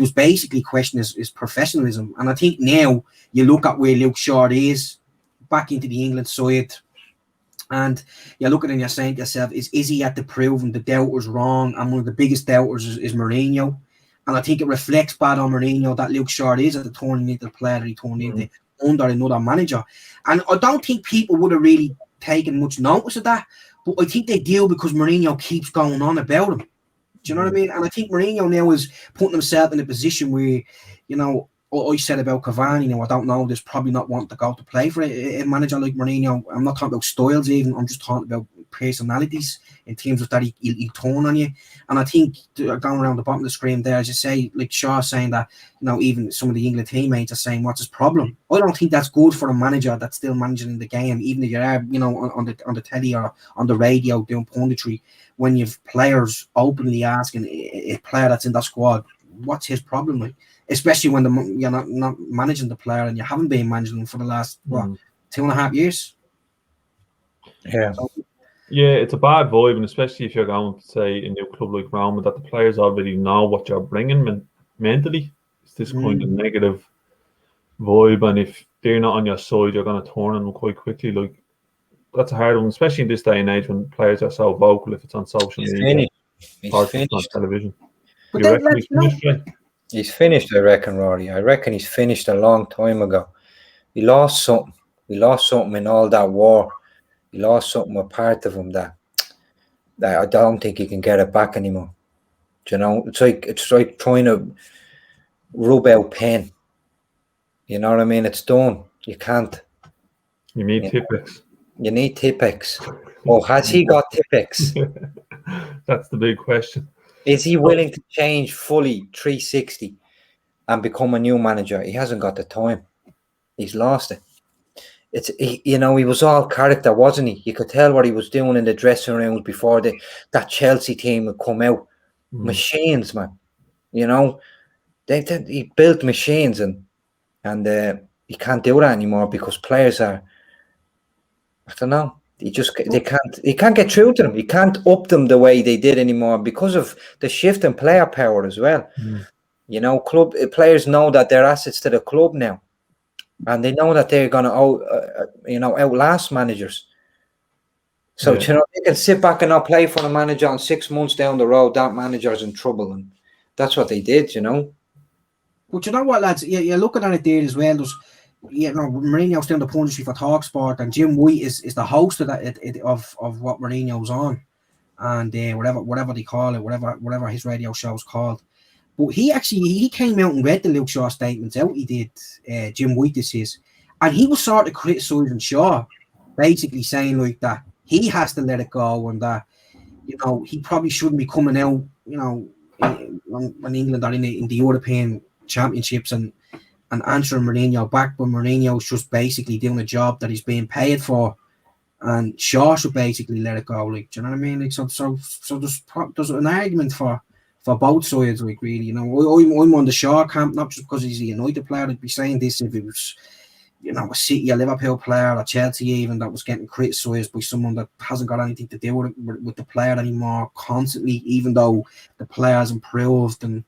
Speaker 3: was basically questioning his professionalism. And I think now you look at where Luke Shaw is back into the England side, and you look at it and you're saying to yourself, is he at the proving the doubters wrong? And one of the biggest doubters is Mourinho. And I think it reflects bad on Mourinho that Luke Shaw is at the turning into the player that he turned into under another manager. And I don't think people would have really taken much notice of that, but I think they do, because Mourinho keeps going on about him. Do you know what I mean? And I think Mourinho now is putting himself in a position where, I said about Cavani, I don't know, there's probably not wanting to go to play for a manager like Mourinho. I'm not talking about styles even, I'm just talking about personalities in terms of that he'll turn on you. And I think going around the bottom of the screen there, as you say, like Shaw saying that, even some of the England teammates are saying, what's his problem? I don't think that's good for a manager that's still managing the game, even if you're on the telly or on the radio doing punditry, when you've players openly asking a player that's in that squad, what's his problem like? Especially when you're not managing the player, and you haven't been managing them for the last 2.5 years.
Speaker 1: Yeah, it's a bad vibe, and especially if you're going to say a new club like Roma, that the players already know what you're bringing mentally. It's this kind of negative vibe, and if they're not on your side, you're going to turn on them quite quickly. Like, that's a hard one, especially in this day and age when players are so vocal. If it's on social media, or if it's on television.
Speaker 3: But
Speaker 1: You reckon he's finished, right?
Speaker 2: He's finished, I reckon, Rory. I reckon he's finished a long time ago. He lost something. He lost something in all that war. He lost something, a part of him that I don't think he can get it back anymore. Do you know? It's like trying to rub out pain. You know what I mean? It's done. You can't.
Speaker 1: You need Tipex.
Speaker 2: You need Tipex. Oh, has he got Tipex?
Speaker 1: That's the big question.
Speaker 2: Is he willing to change fully 360 and become a new manager? He hasn't got the time. He's lost it. He was all character, wasn't he? You could tell what he was doing in the dressing rooms before that Chelsea team would come out. Machines, man. He built machines, and he can't do that anymore because players are, I don't know. He can't get through to them. He can't up them the way they did anymore because of the shift in player power as well. Club players know that they're assets to the club now, and they know that they're going to outlast managers. So they can sit back and not play for the manager, and 6 months down the road, that manager's in trouble, and that's what they did.
Speaker 3: But you know what, lads? You're looking at it there as well. Mourinho's doing the punditry for TalkSport, and Jim White is the host of that of what Mourinho's on, and whatever they call it, whatever his radio show's called. But he came out and read the Luke Shaw statements out. He did, Jim White this is, and he was sort of criticising Shaw, basically saying like that he has to let it go, and that he probably shouldn't be coming out when England are in the European Championships and answering Mourinho back, but Mourinho's just basically doing a job that he's being paid for, and Shaw should basically let it go. Like, do you know what I mean? Like, so there's an argument for both sides. Like, really, you know, I'm on the Shaw camp, not just because he's a United player. I'd be saying this if it was, you know, a City, a Liverpool player, or Chelsea even, that was getting criticised by someone that hasn't got anything to do with the player anymore constantly, even though the player's improved and,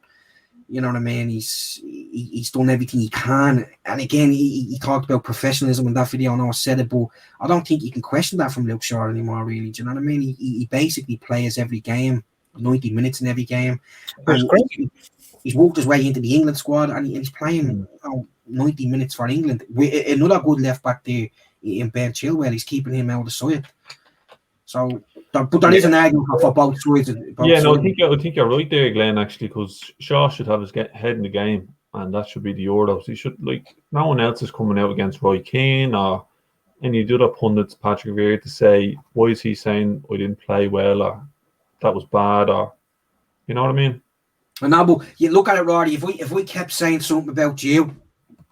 Speaker 3: you know what I mean, he's done everything he can. And again, he talked about professionalism in that video. I know I said it, but I don't think you can question that from Luke Shaw anymore, really. Do you know what I mean? He basically plays every game, 90 minutes in every game. And he's worked his way into the England squad, and he's playing 90 minutes for England. With another good left back there in Ben Chilwell, he's keeping him out of the side. So, but there is an argument for both sides.
Speaker 1: I think you're right there, Glenn. Actually, because Shaw should have his head in the game, and that should be the Euros. He should, like, no one else is coming out against Roy Keane or any of the other pundits, Patrick Vieira, to say why is he saying I didn't play well or that was bad, or, you know what I mean?
Speaker 3: I know, but you look at it, Roddy. If we kept saying something about you,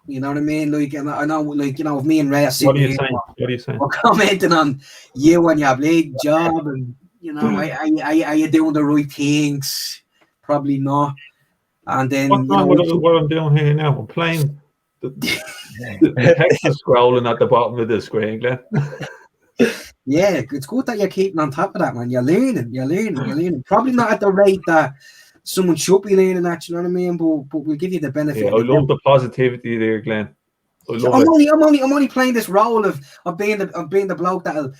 Speaker 3: you know what I mean? Like, and I know, like, you know, if me and Ray are sitting here,
Speaker 1: what are you saying?
Speaker 3: we're commenting on you and your big job, and, you know, are you doing the right things? Probably not. And then,
Speaker 1: what's wrong with what I'm doing here now? I'm playing. The text is scrolling at the bottom of the screen, Glenn.
Speaker 3: Yeah, it's good that you're keeping on top of that, man. You're learning. Probably not at the rate that someone should be learning at, you know what I mean? But we'll give you the benefit.
Speaker 1: Yeah, I love the positivity there, Glenn.
Speaker 3: I'm only playing this role of being the bloke that'll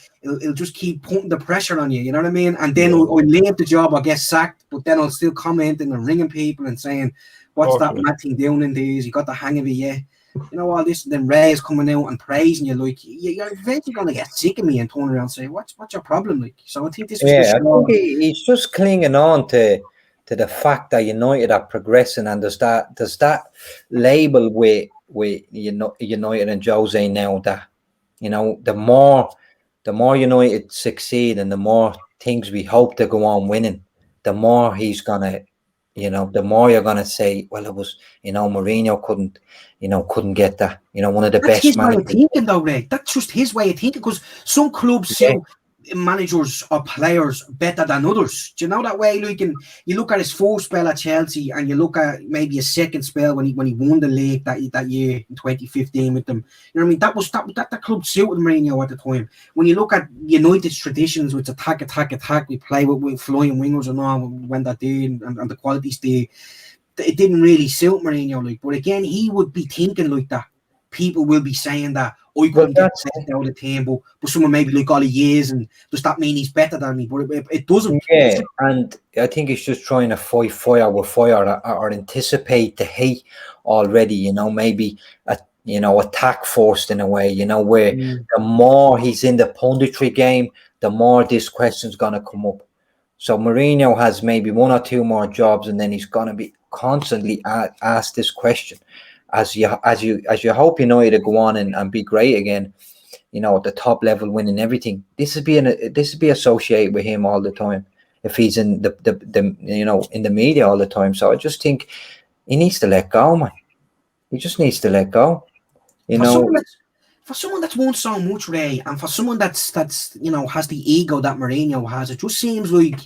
Speaker 3: just keep putting the pressure on you, you know what I mean? And then I'll leave the job, I'll get sacked, but then I'll still commenting and ringing people and saying, what's that mad thing doing in these? You got the hang of it, yeah. You know, all this, and then Ray is coming out and praising you, like, you're eventually going to get sick of me and turn around and say, what's your problem? Like, so I think this was
Speaker 2: I think he's just clinging on to the fact that United are progressing, and there's that label with United and Jose now that, you know, the more United succeed and the more things we hope to go on winning, the more he's gonna, you know, the more you're gonna say, well, it was, you know, Mourinho couldn't get that, you know, one of the best
Speaker 3: his
Speaker 2: managers.
Speaker 3: way of thinking, though, Ray. That's just his way of thinking, because some clubs see managers or players better than others. Do you know that way? Like, you look at his first spell at Chelsea, and you look at maybe a second spell when he won the league that year in 2015 with them. You know what I mean? That club suited Mourinho at the time. When you look at United's traditions, with attack, we play with flying wingers and all when that did, and the qualities there, it didn't really suit Mourinho. Like, but again, he would be thinking like that. People will be saying that I couldn't get out of the team, but someone maybe like all the years, and does that mean he's better than me? But it doesn't.
Speaker 2: Yeah, and I think he's just trying to fight fire with fire, or anticipate the hate already. You know, maybe attack forced in a way. You know, where the more he's in the punditry game, the more this question's gonna come up. So Mourinho has maybe one or two more jobs, and then he's gonna be constantly asked this question. As you hope United to go on and be great again, you know, at the top level, winning everything. This would be associated with him all the time if he's in the you know, in the media all the time. So I just think he needs to let go, man. He just needs to let go.
Speaker 3: For someone that's won so much, Ray, and for someone that's you know, has the ego that Mourinho has, it just seems like,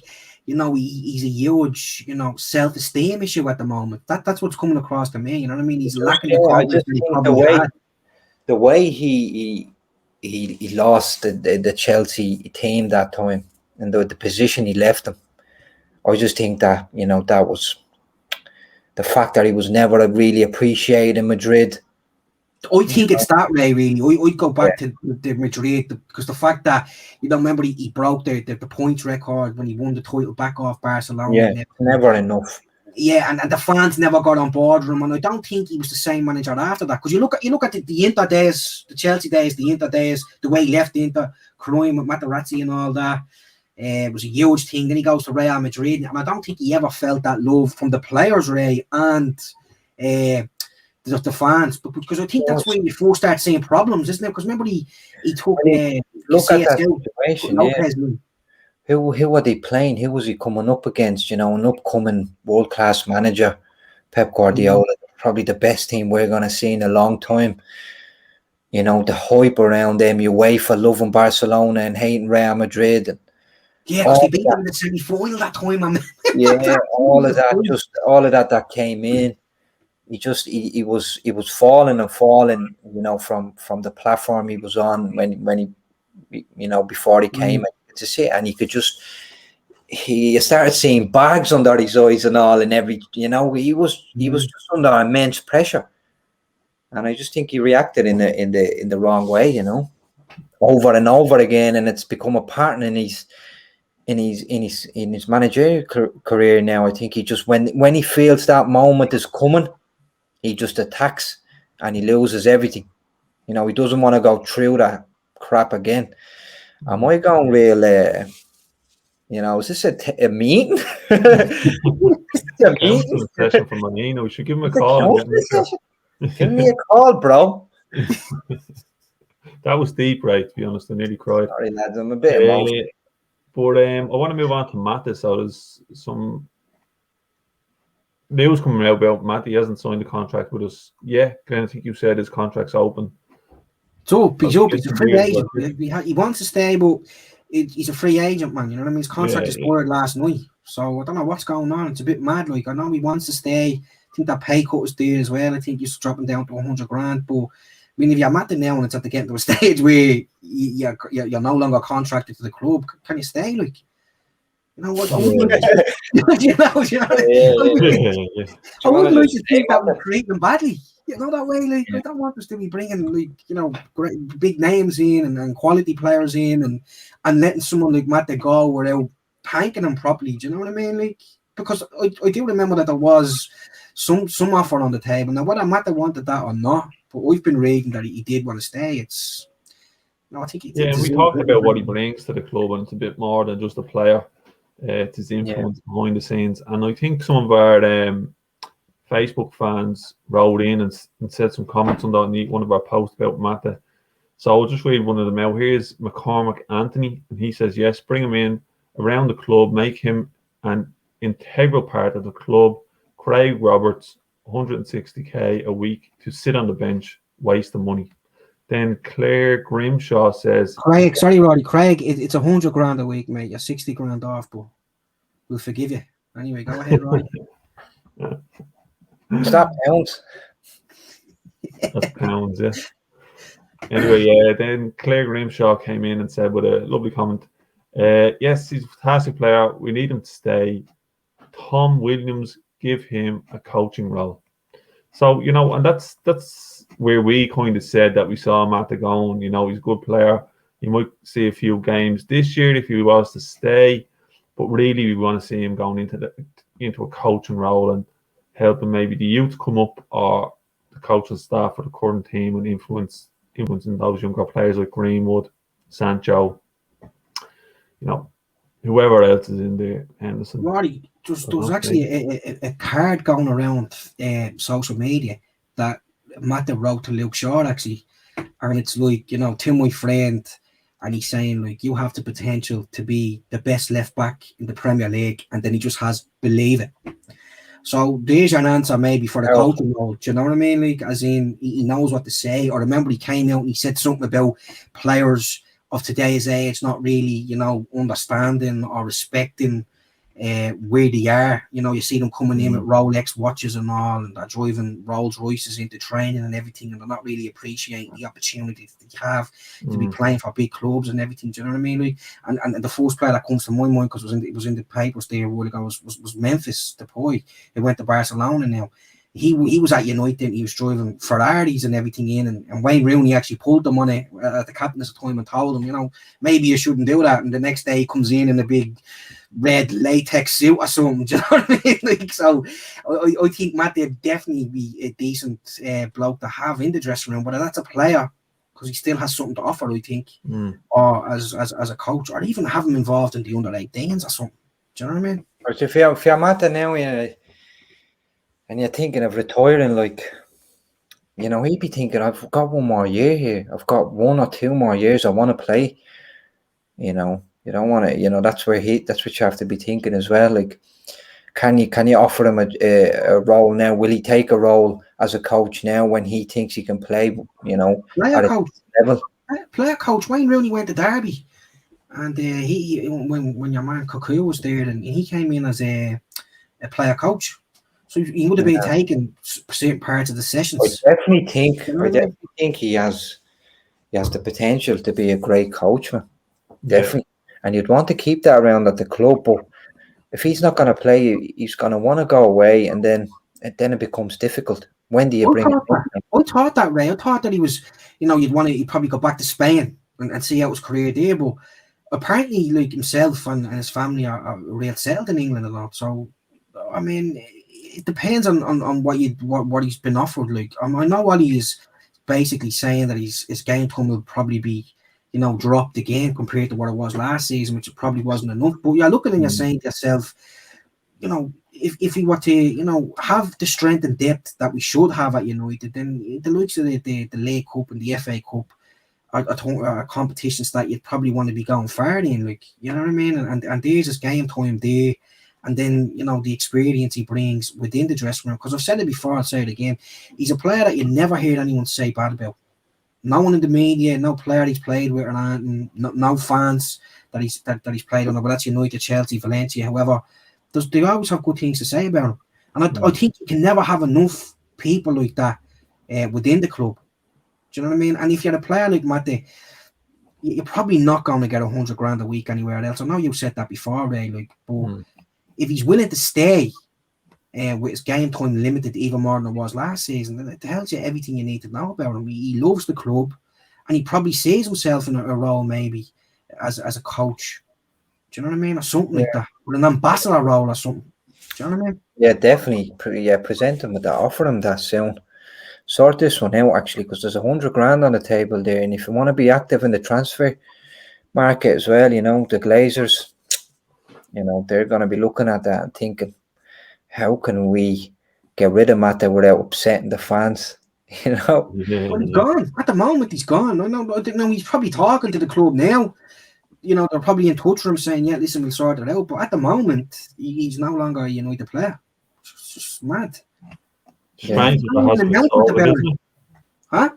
Speaker 3: you know, he's a huge, you know, self-esteem issue at the moment. That's what's coming across to me. You know what I mean? He's lacking the confidence that he probably had.
Speaker 2: The way he lost the Chelsea team that time, and the position he left them, I just think that, you know, that was the fact that he was never really appreciated in Madrid.
Speaker 3: I think it's that way, really. I'd go back to the Madrid, because the fact that, you know, remember he broke the points record when he won the title back off Barcelona.
Speaker 2: Yeah, never enough.
Speaker 3: Yeah, and the fans never got on board with him, and I don't think he was the same manager after that. Because you look at the Inter days, the Chelsea days, the Inter days, the way he left Inter, crying with Materazzi and all that. It was a huge thing. Then he goes to Real Madrid, and I don't think he ever felt that love from the players, Ray, and the fans, but because I think that's when you first start seeing problems, isn't it? Because remember he took
Speaker 2: look at that situation. Who are they playing? Who was he coming up against? You know, an upcoming world-class manager, Pep Guardiola, probably the best team we're going to see in a long time. you know, the hype around them, UEFA loving Barcelona and hating Real Madrid. And
Speaker 3: Yeah, because they beat them in the semi-final that time.
Speaker 2: yeah, all of that came in. He was falling and falling, you know, from the platform he was on when he, you know, before he came to see it, and he started seeing bags under his eyes and all, and you know, he was just under immense pressure, and I just think he reacted in the wrong way, you know, over and over again, and it's become a pattern in his managerial career now. I think he just when he feels that moment is coming, he just attacks and he loses everything. You know, he doesn't want to go through that crap again. Am I going real? You know, is this a meeting? A
Speaker 1: counseling session for Manino. We should give him a call.
Speaker 2: Give me a call, bro.
Speaker 1: That was deep, right? To be honest, I nearly cried.
Speaker 2: Sorry, lads, I'm a bit emotional.
Speaker 1: But I want to move on to Mata. So there's some news coming out about Mata. He hasn't signed the contract with us. Yeah, Glenn, I think you said his contract's open.
Speaker 3: So he's a free agent. He wants to stay, but he's a free agent, man. You know what I mean? His contract expired last night. So I don't know what's going on. It's a bit mad. Like, I know he wants to stay. I think that pay cut is there as well. I think he's dropping down to 100 grand. But I mean, if you're Mata now and it's at the getting to a stage where you're no longer contracted to the club, can you stay? Like, you know what? I wouldn't like to think that we're treating badly. You know, that way, like, I don't want us to be bringing, like, you know, great big names in and quality players in and letting someone like Mata go without thanking him properly. Do you know what I mean? Like, because I do remember that there was some offer on the table. Now, whether Mata wanted that or not, but we've been reading that he did want to stay. It's, no, I think
Speaker 1: and we talked about what he brings to the club, and it's a bit more than just a player. It's his influence behind the scenes, and I think some of our Facebook fans wrote in and said some comments on that one of our posts about Mata. So I'll just read one of them out. Here's McCormack Anthony, and he says, yes, bring him in around the club, make him an integral part of the club. Craig Roberts, 160k a week to sit on the bench, waste the money. Then Claire Grimshaw says,
Speaker 3: Craig, sorry, Roddy, Craig, it's 100 grand a week, mate. You're 60 grand off, but we'll forgive you. Anyway, go ahead, Roddy.
Speaker 2: Stop pounds.
Speaker 1: That's pounds, yeah. Anyway, then Claire Grimshaw came in and said with a lovely comment, yes, he's a fantastic player. We need him to stay. Tom Williams, give him a coaching role. So, you know, and that's where we kind of said that we saw Mata going. You know, he's a good player. You might see a few games this year if he was to stay, but really we want to see him going into a coaching role and helping maybe the youth come up or the coaching staff for the current team and influencing those younger players like Greenwood, Sancho, you know, whoever else is in there, Henderson.
Speaker 3: Roddy, there was actually a card going around social media that Mata wrote to Luke Shaw, actually, and it's like, you know, to my friend, and he's saying, like, you have the potential to be the best left back in the Premier League, and then he just has believe it. So there's an answer maybe for the coaching role. Do you know what I mean? Like, as in, he knows what to say. Or remember, he came out and he said something about players of today's age not really, you know, understanding or respecting where they are. You know, you see them coming in with Rolex watches and all, and they're driving Rolls Royces into training and everything, and they're not really appreciating the opportunity that you have to be playing for big clubs and everything. Do you know what I mean? Like, and the first player that comes to my mind, because it was in the papers there a while ago, was Memphis Depay. He went to Barcelona now. He was at United. He was driving Ferraris and everything in, and Wayne Rooney actually pulled them on it at the captain at the time and told him, you know, maybe you shouldn't do that. And the next day he comes in a big red latex suit or something. Do you know what I mean? Like, so I think Matt would definitely be a decent bloke to have in the dressing room, but that's a player because he still has something to offer, I think, or as a coach, or even have him involved in the under 18s or something. Do you know what I mean?
Speaker 2: Or if you're Matt now, and you're thinking of retiring, like, you know, he'd be thinking, I've got one more year here. I've got 1 or 2 more years I want to play. You know, you don't want to, you know, that's what you have to be thinking as well. Like, can you offer him a role now? Will he take a role as a coach now when he thinks he can play,
Speaker 3: Player
Speaker 2: at a
Speaker 3: coach.
Speaker 2: level?
Speaker 3: Player coach. Wayne Rooney went to Derby, and he when your man Cocu was there, and he came in as a player coach. So he would have been taking certain parts of the sessions.
Speaker 2: I definitely think
Speaker 3: You know what I mean?
Speaker 2: he has the potential to be a great coach, man.
Speaker 1: Yeah.
Speaker 2: Definitely. And you'd want to keep that around at the club, but if he's not going to play, he's going to want to go away, and then it becomes difficult. When do you bring him in?
Speaker 3: I thought that, Ray. I thought that he was, he'd probably go back to Spain and see out his career there. But apparently, like himself and his family are real settled in England a lot. So, I mean, it depends on what he's been offered. Like, I know what he is basically saying, that his game time will probably be, dropped again compared to what it was last season, which probably wasn't enough. But you're looking and you're saying to yourself, if we were to, have the strength and depth that we should have at United, then the likes of the League Cup and the FA Cup are competitions that you'd probably want to be going far in, like, you know what I mean? And there's his game time there, and then, the experience he brings within the dressing room. Because I've said it before, I'll say it again. He's a player that you never heard anyone say bad about. No one in the media, no player he's played with, and no fans that he's played under, but that's United, Chelsea, Valencia, however. They always have good things to say about him. And I think you can never have enough people like that within the club. Do you know what I mean? And if you're a player like Mate, you're probably not going to get $100,000 a week anywhere else. I know you've said that before, Ray. Like, but if he's willing to stay with his game time limited even more than it was last season, then it tells you everything you need to know about him. He loves the club, and he probably sees himself in a role maybe as a coach. Do you know what I mean? Or something like that. Or an ambassador role or something. Do you know what I mean?
Speaker 2: Yeah, definitely. Present him with that. Offer him that soon. Sort this one out, actually, because there's $100,000 on the table there. And if you want to be active in the transfer market as well, the Glazers, they're going to be looking at that and thinking, how can we get rid of Mata without upsetting the fans?
Speaker 3: Well, he's gone. At the moment, he's gone. I know he's probably talking to the club now. They're probably in touch with him saying, yeah, listen, we'll sort it out. But at the moment, he's no longer a United player. It's just mad.
Speaker 1: Strange that has been sorted, isn't it?
Speaker 3: Huh?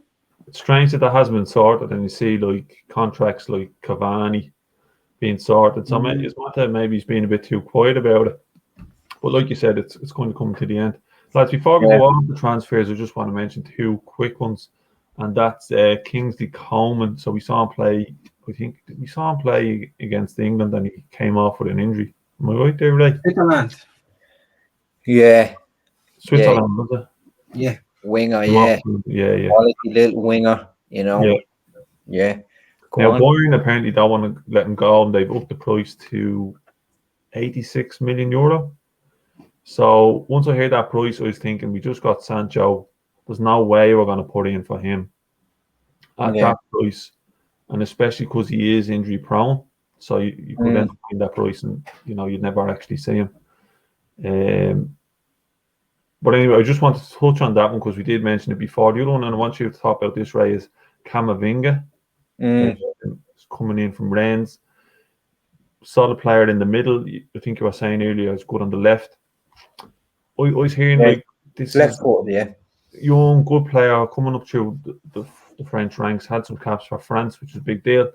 Speaker 1: It's strange that has been sorted, and you see like contracts like Cavani being sorted. So maybe he's being a bit too quiet about it. But like you said, it's going to come to the end. Lads, before we go on to the transfers, I just want to mention two quick ones, and that's Kingsley Coman. So we saw him play. I think we saw him play against England, and he came off with an injury. Am I right there, Ray?
Speaker 3: Switzerland.
Speaker 2: Yeah.
Speaker 1: Switzerland, was it?
Speaker 3: Yeah.
Speaker 2: Winger,
Speaker 1: Yeah.
Speaker 2: Quality little winger, Yeah.
Speaker 1: Now, Bayern apparently don't want to let him go, and they've upped the price to €86 million. So once I heard that price, I was thinking, we just got Sancho. There's no way we're going to put in for him at that price, and especially because he is injury prone. So you could end up paying that price, and you'd never actually see him. But anyway, I just wanted to touch on that one because we did mention it before. The other one, and I want you to talk about this, Ray, is Camavinga. Coming in from Rennes. Solid player in the middle. I think you were saying earlier it's good on the left. I was hearing like this
Speaker 2: left foot,
Speaker 1: young, good player coming up through the French ranks, had some caps for France, which is a big deal.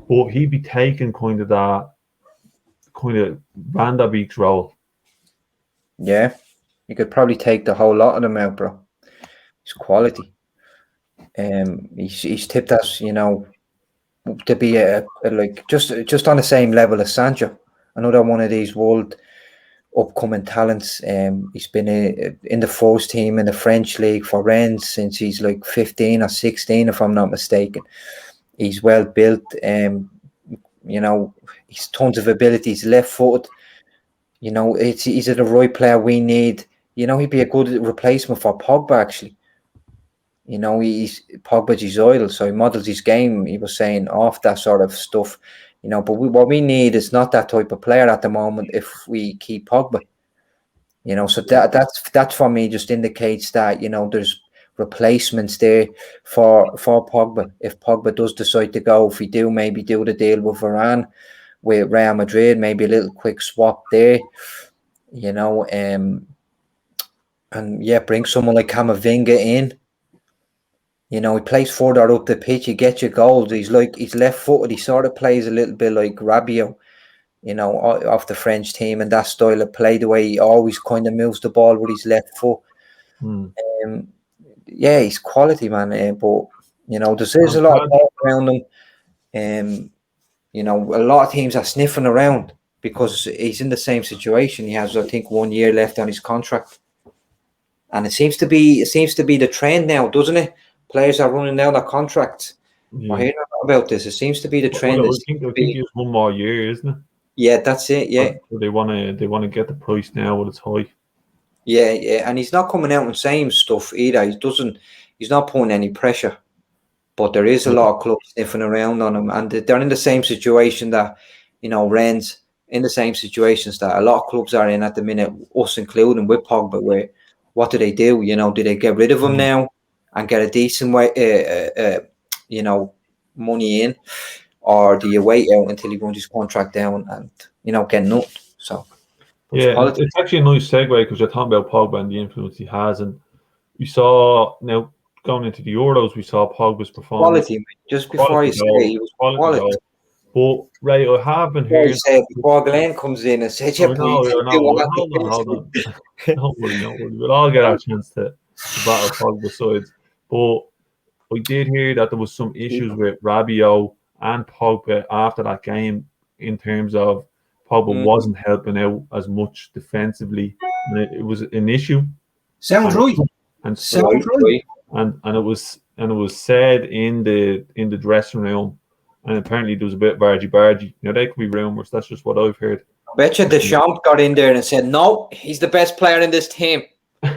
Speaker 1: But he'd be taking kind of Van der Beek's role.
Speaker 2: Yeah. You could probably take the whole lot of them out, bro. He's quality. He's tipped us, to be just on the same level as Sancho. Another one of these world upcoming talents. He's been in the first team in the French league for Rennes since he's like 15 or 16, if I'm not mistaken. He's well built. He's tons of abilities. Left footed. He's the right player we need. He'd be a good replacement for Pogba, actually. He's Pogba's his idol, so he models his game, he was saying, off that sort of stuff. But what we need is not that type of player at the moment if we keep Pogba. So that's for me just indicates that, there's replacements there for Pogba. If Pogba does decide to go, if we do maybe do the deal with Varane, with Real Madrid, maybe a little quick swap there. you know, and yeah, bring someone like Camavinga in. You know, he plays further up the pitch. He gets you goals. He's left-footed. He sort of plays a little bit like Rabiot, you know, off the French team, and that style of play, the way he always kind of moves the ball with his left foot. Yeah, he's quality, man. But you know, there's a lot of talk around him. You know, a lot of teams are sniffing around because he's in the same situation. He has, I think, 1 year left on his contract, and it seems to be the trend now, doesn't it? Players are running down their contracts.
Speaker 1: Yeah.
Speaker 2: I hear about this. It seems to be the trend.
Speaker 1: I think it's 1 more year, isn't it?
Speaker 2: Yeah, that's it. Yeah,
Speaker 1: so they want to get the price now while it's high.
Speaker 2: Yeah, and he's not coming out and saying stuff either. He's not putting any pressure. But there is a lot of clubs sniffing around on him, and they're in the same situation that, you know, Rennes, in the same situations that a lot of clubs are in at the minute, us including, with Pogba. Where, what do? You know, do they get rid of him now and get a decent way, you know, money in, or do you wait out until he runs his contract down and, you know, get nothing? So
Speaker 1: it's actually a nice segue because you're talking about Pogba and the influence he has, and we saw now going into the Euros, we saw Pogba's performance.
Speaker 2: Quality, just before you say he was quality.
Speaker 1: But Ray, I have been hearing
Speaker 2: before Glenn comes in and says,
Speaker 1: hold on. Don't worry. We'll all get our chance to battle Pogba sides. But I did hear that there was some issues with Rabiot and Pogba after that game in terms of Pogba wasn't helping out as much defensively, and it was an issue.
Speaker 3: Sounds right.
Speaker 1: And it was said in the dressing room, and apparently there was a bit of bargy. You know, they could be rumours. That's just what I've heard.
Speaker 2: I bet you Deschamps got in there and said, "No, he's the best player in this team." You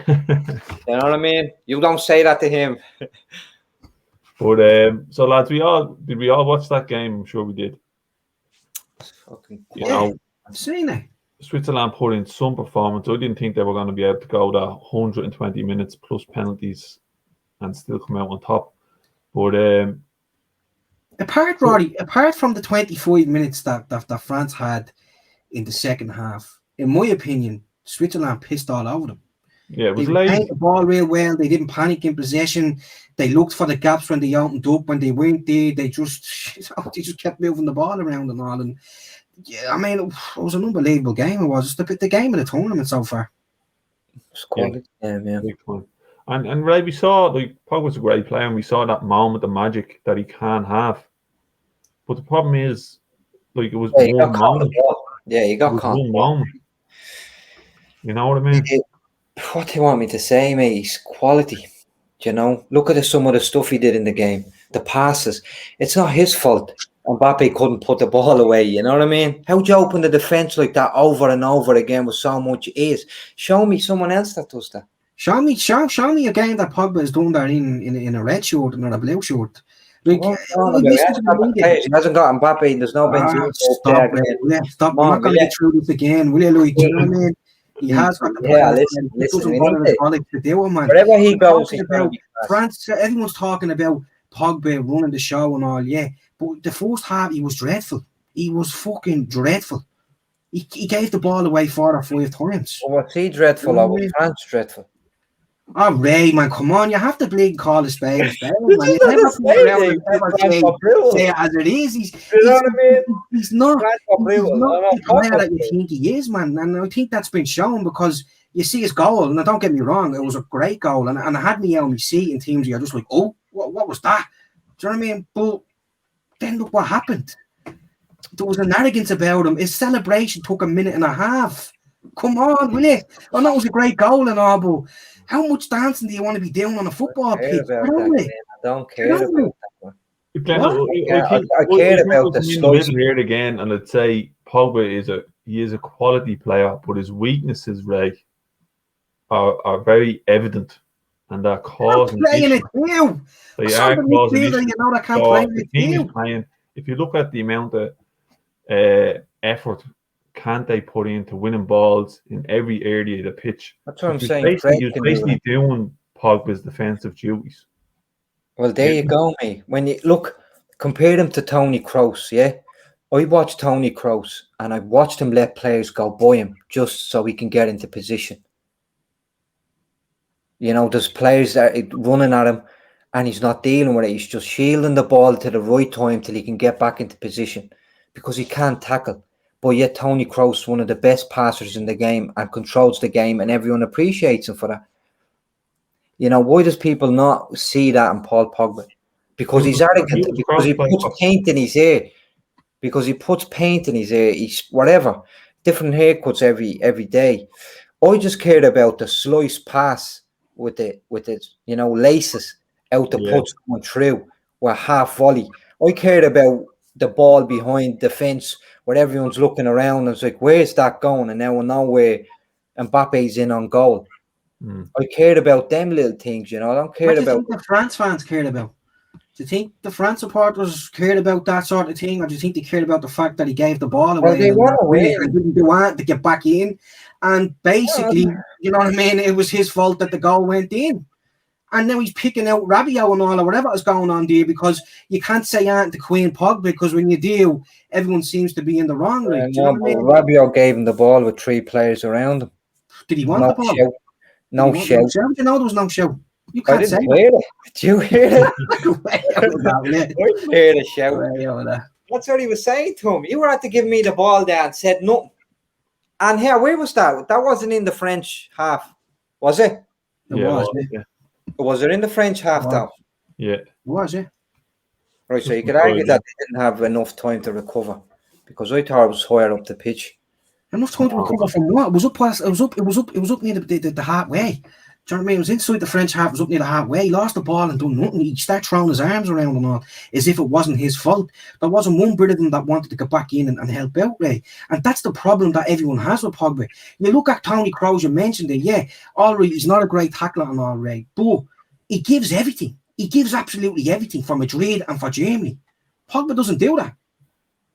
Speaker 2: know what I mean? You don't say that to him.
Speaker 1: But so lads, did we all watch that game? I'm sure we did. You know, Switzerland put in some performance. I didn't think they were going to be able to go that 120 minutes plus penalties and still come out on top. But
Speaker 3: apart from the 25 minutes that France had in the second half, in my opinion, Switzerland pissed all over them.
Speaker 1: Yeah, it was
Speaker 3: they played the ball real well. They didn't panic in possession. They looked for the gaps when they opened up. When they weren't there, they just kept moving the ball around and all. And yeah, I mean, it was an unbelievable game. It was the game of the tournament so far.
Speaker 2: It's quality, yeah.
Speaker 1: And Ray, we saw, like, Pogba's a great player, and we saw that moment of magic that he can have. But the problem is, like, it was one moment.
Speaker 2: Yeah, he got caught.
Speaker 1: One moment. You know what I mean?
Speaker 2: What do you want me to say, mate? He's quality. You know, look at some of the stuff he did in the game. The passes. It's not his fault Mbappe couldn't put the ball away. You know what I mean? How'd you open the defense like that over and over again with so much ease? Show me someone else that does that.
Speaker 3: Show me a game that Pogba has done that in a red shirt and not a blue shirt. Like,
Speaker 2: he hasn't got Mbappe. There's no Benzema.
Speaker 3: Stop. I'm not going to get through this again. Will you, Louis? Do you know what I mean? He has got the players.
Speaker 2: Listen.
Speaker 3: To do it, man.
Speaker 2: Wherever he goes, he's
Speaker 3: about France. Everyone's talking about Pogba running the show and all, yeah. But the first half, he was dreadful. He was fucking dreadful. He gave the ball away 4 or 5 times.
Speaker 2: Well, was he dreadful or was France dreadful?
Speaker 3: Oh, Ray, man, come on. You have to bleed call a spade a spade, man. You never say it as it is. He's not the player that you think he is, man. And I think that's been shown because you see his goal. And don't get me wrong, it was a great goal. And I had me on my seat in teams where you're just like, oh, what was that? Do you know what I mean? But then look what happened. There was an arrogance about him. His celebration took 1.5 minutes. Come on, will you? I know it was a great goal and all, but how much dancing do you want to be doing on a football pitch?
Speaker 2: I don't care about that one.
Speaker 1: I care about the middle here again, and I'd say Pogba is a quality player, but his weaknesses, Ray, are very evident, and they're causing issues. They are causing issues. If you look at the amount of effort can't they put into winning balls in every area of the pitch?
Speaker 2: That's what I'm saying.
Speaker 1: He's basically doing Pogba's defensive duties.
Speaker 2: Well, there you go, mate. When you look, compare him to Toni Kroos, yeah? I watched Tony Kroos and I watched him let players go by him just so he can get into position. You know, there's players that are running at him and he's not dealing with it. He's just shielding the ball to the right time till he can get back into position because he can't tackle. But yet Tony Kroos is one of the best passers in the game and controls the game, and everyone appreciates him for that. You know, why does people not see that in Paul Pogba? Because he's arrogant, because he puts paint in his hair. Because he puts paint in his hair, he's whatever, different haircuts every day. I just cared about the slice pass with the laces out the putts going through with half volley. I cared about the ball behind the fence where everyone's looking around and it's like, where's that going? And now we know where Mbappe's in on goal. I cared about them little things, I don't care about.
Speaker 3: What do you think the France fans cared about? Do you think the France supporters cared about that sort of thing, or do you think they cared about the fact that he gave the ball away?
Speaker 2: Well, they want to win
Speaker 3: and didn't want to get back in, and basically, you know what I mean? It was his fault that the goal went in, and now he's picking out Rabiot and all or whatever is going on there because you can't say to Queen Pogba because when you do, everyone seems to be in the wrong. Like, do you know what I mean?
Speaker 2: Rabiot gave him the ball with 3 players around him.
Speaker 3: Did he want the ball?
Speaker 2: No shout.
Speaker 3: You know there was no shout. You
Speaker 2: I
Speaker 3: can't say
Speaker 2: didn't hear it. Did you hear it?
Speaker 3: I
Speaker 2: heard the shout. That's what he was saying to him. You were at to give me the ball there and said nothing. And here, where was that? That wasn't in the French half, was it? Was it in the French half, though?
Speaker 1: Yeah.
Speaker 3: It was, yeah.
Speaker 2: Right, so you could argue that they didn't have enough time to recover because I thought it was higher up the pitch.
Speaker 3: Enough time to recover from what? It was up near the halfway. Do you know what I mean? It was inside the French half, it was up near the halfway. He lost the ball and done nothing. He started throwing his arms around and all, as if it wasn't his fault. There wasn't one bit of them that wanted to get back in and help out, Ray. And that's the problem that everyone has with Pogba. You look at Tony Kroos, you mentioned it, all right, he's not a great tackler and all, Ray, but he gives everything. He gives absolutely everything for Madrid and for Germany. Pogba doesn't do that.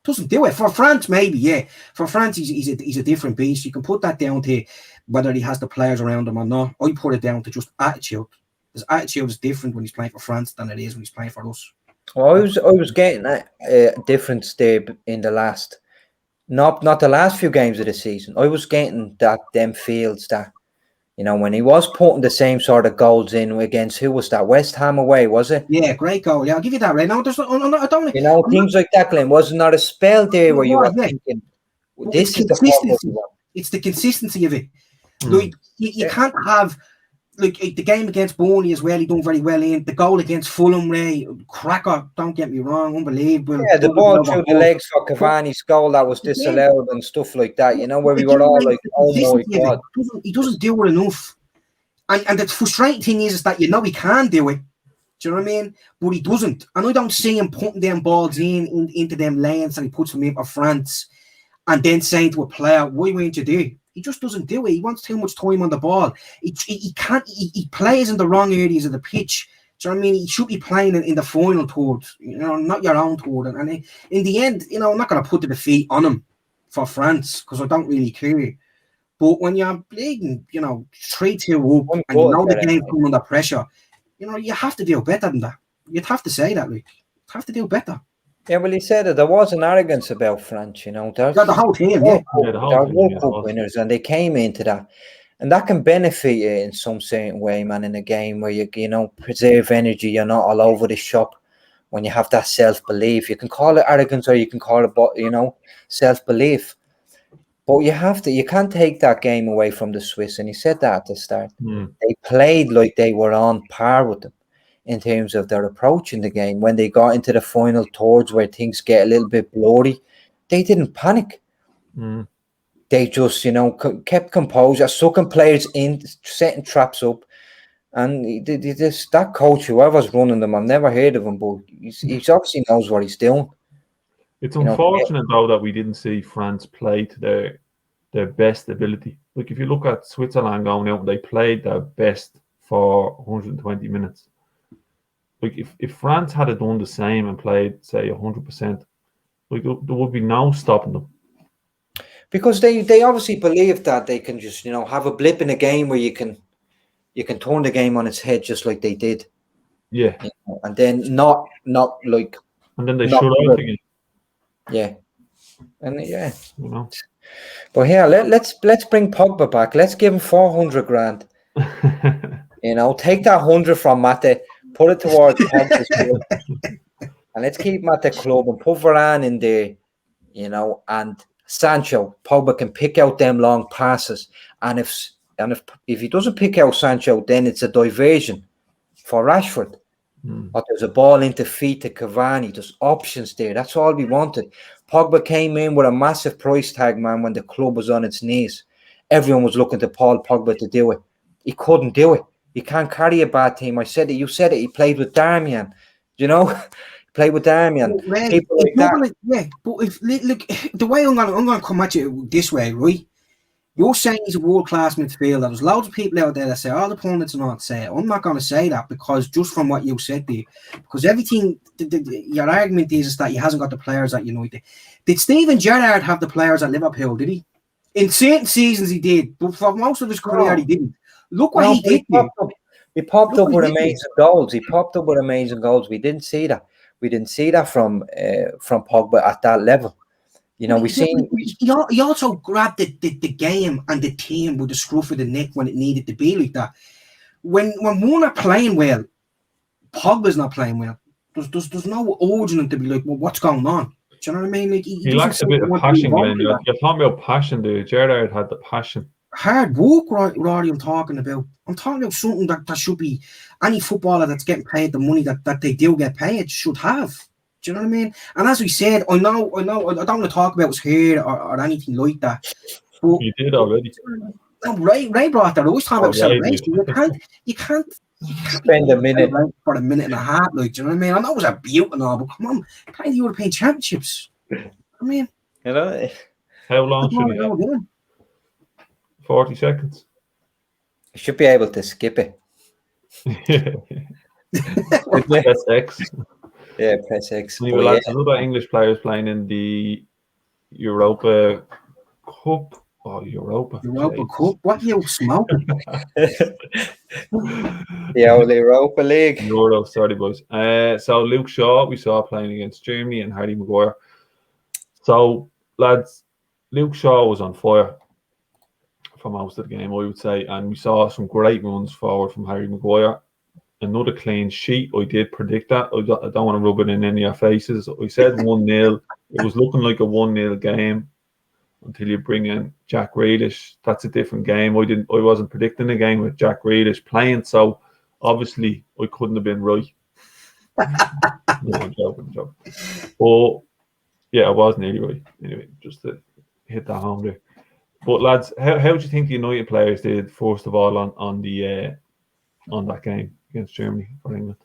Speaker 3: Doesn't do it. For France, maybe, yeah. For France, he's a different beast. You can put that down to whether he has the players around him or not. I put it down to just attitude. His attitude is different when he's playing for France than it is when he's playing for us.
Speaker 2: Well, I was getting a difference there in the last, not the last few games of the season. I was getting them feels that, when he was putting the same sort of goals in against, who was that? West Ham away, was it?
Speaker 3: Yeah, great goal. Yeah, I'll give you that, Ray. No, there's I don't.
Speaker 2: Things like that, Glenn. Wasn't not a spell there where you were thinking, this is the problem.
Speaker 3: It's the consistency of it. Like, you can't have like the game against Burnley as well. He done very well in the goal against Fulham. Ray, cracker. Don't get me wrong, unbelievable.
Speaker 2: Yeah, the ball through the legs for Cavani's goal that was disallowed and stuff like that. Where we were all like, "Oh my god!"
Speaker 3: He doesn't do it enough. And the frustrating thing is that he can do it. Do you know what I mean? But he doesn't. And I don't see him putting them balls into them lanes and he puts them in for France, and then saying to a player, "Why won't you do?" He just doesn't do it. He wants too much time on the ball. He can't. He plays in the wrong areas of the pitch. Do you know what I mean? He should be playing in the final third, not your own third. And in the end, I'm not going to put the defeat on him for France because I don't really care. But when you're bleeding, 3-2 up and the game's coming under pressure, you have to do better than that. You'd have to say that, Luke. You have to do better.
Speaker 2: Yeah, well, he said that there was an arrogance about France,
Speaker 3: the whole team,
Speaker 2: they're World Cup winners, and they came into that. And that can benefit you in some certain way, man, in a game where you preserve energy, you're not all over the shop when you have that self-belief. You can call it arrogance or you can call it, self-belief. But you can't take that game away from the Swiss. And he said that at the start. They played like they were on par with them in terms of their approach in the game. When they got into the final thirds where things get a little bit blurry, they didn't panic. They just, kept composure, sucking players in, setting traps up. And that coach, whoever's running them, I've never heard of him, but he obviously knows what he's doing.
Speaker 1: It's unfortunate, though, that we didn't see France play to their best ability. Like, if you look at Switzerland going out, they played their best for 120 minutes. Like, if France had done the same and played, say, 100%, like, there would be no stopping them.
Speaker 2: Because they obviously believe that they can just, have a blip in a game where you can turn the game on its head just like they did.
Speaker 1: Yeah.
Speaker 2: And then not like...
Speaker 1: And then they shut out again.
Speaker 2: Yeah. And yeah,
Speaker 1: You know.
Speaker 2: but here let's bring Pogba back. Let's give him 400 grand. You know, take that 100 from Mate, put it towards Pogba's club, and let's keep him at the club and put Varane in there. You know, and Sancho, Pogba can pick out them long passes, and if he doesn't pick out Sancho, then it's a diversion for Rashford. But there's a ball into feet to Cavani. There's options there. That's all we wanted. Pogba came in with a massive price tag, man, when the club was on its knees. Everyone was looking to Paul Pogba to do it. He couldn't do it. He can't carry a bad team. I said it. You said it. He played with Darmian. You know? He played with Darmian.
Speaker 3: Well,
Speaker 2: People like that.
Speaker 3: yeah, but if look, the way I'm gonna come at you this way, right? You're saying he's a world-class midfielder. There's loads of people out there that say all the pundits are not say it. I'm not going to say that because just from what you said there, because everything, your argument is that he hasn't got the players at United. Did Steven Gerrard have the players at Liverpool? Did he? In certain seasons he did, but for most of his career he didn't. Look what he did.
Speaker 2: He popped up with amazing goals. He popped up with amazing goals. We didn't see that. We didn't see that from Pogba at that level. You know,
Speaker 3: he also grabbed the game and the team with the scruff of the neck when it needed to be like that. When we're not playing well, Pogba's not playing well. There's no urgent to be like, well, what's going on? Do you know what I mean? Like
Speaker 1: he lacks a bit of passion, Glenn. You're talking about passion, dude. Gerrard had the passion.
Speaker 3: Hard work, Rory, I'm talking about. I'm talking about something that should be any footballer that's getting paid the money that they do get paid should have. Do you know what I mean? And as we said, I know, I don't want to talk about his hair or anything like that. But
Speaker 1: you did already.
Speaker 3: No, Ray brought that. I always talking about celebration. You can't
Speaker 2: spend a minute
Speaker 3: for a minute and a half. Like, do you know what I mean? I know it was a beaut and all, but come on, play the European Championships. I mean,
Speaker 2: you know,
Speaker 1: how long should he have? 40 seconds.
Speaker 2: You should be able to skip it.
Speaker 1: Press X.
Speaker 2: Yeah, press X.
Speaker 1: Anyway, another English players playing in the Europa Cup. Oh, Europa
Speaker 3: Cup? What are you smoking?
Speaker 2: The old Europa League.
Speaker 1: Euro, sorry, boys. So Luke Shaw, we saw playing against Germany and Harry Maguire. So, lads, Luke Shaw was on fire for most of the game, I would say, and we saw some great runs forward from Harry Maguire. Another clean sheet. I did predict that. I don't want to rub it in any of your faces. I said 1-0. It was looking like a 1-0 game until you bring in Jack Grealish. That's a different game. I wasn't predicting a game with Jack Grealish playing, so obviously I couldn't have been right. No, I'm joking. But yeah, I was nearly right. Anyway, just to hit that home there. But lads, how do you think the United players did first of all on that game against Germany for England?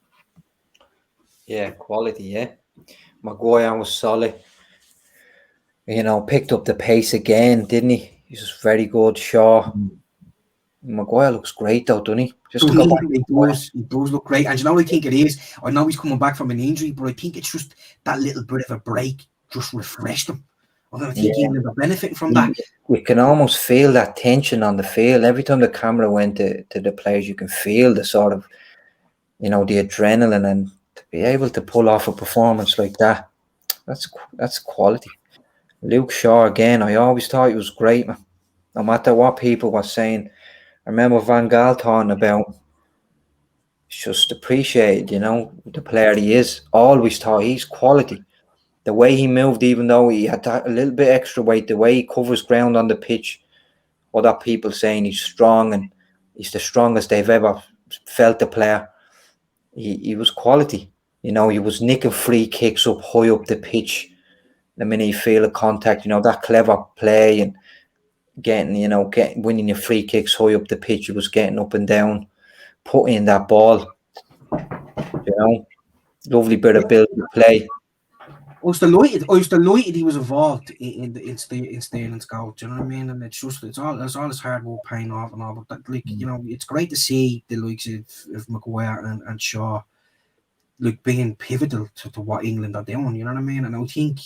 Speaker 2: Yeah, quality, yeah. Maguire was solid. You know, picked up the pace again, didn't he? He was very good. Shaw. Maguire looks great though, doesn't he?
Speaker 3: He does look great. And you know what I think it is? I know he's coming back from an injury, but I think it's just that little bit of a break just refreshed him. I think England are benefiting from that.
Speaker 2: We can almost feel that tension on the field. Every time the camera went to the players, you can feel the sort of, you know, the adrenaline, and to be able to pull off a performance like that, that's quality. Luke Shaw again, I always thought he was great, man. No matter what people were saying. I remember Van Gaal talking about just appreciate, you know, the player he is. Always thought he's quality. The way he moved, even though he had a little bit extra weight, the way he covers ground on the pitch, other people saying he's strong and he's the strongest they've ever felt the player. He was quality. You know, he was nicking free kicks up high up the pitch. The minute you feel a contact, you know, that clever play and winning your free kicks high up the pitch. He was getting up and down, putting in that ball. You know, lovely bit of build to play.
Speaker 3: I was delighted he was involved in Sterling's goal. Do you know what I mean? And it's all his hard work paying off and all. But that, like, you know, it's great to see the likes of Maguire and Shaw like being pivotal to what England are doing. You know what I mean? And I think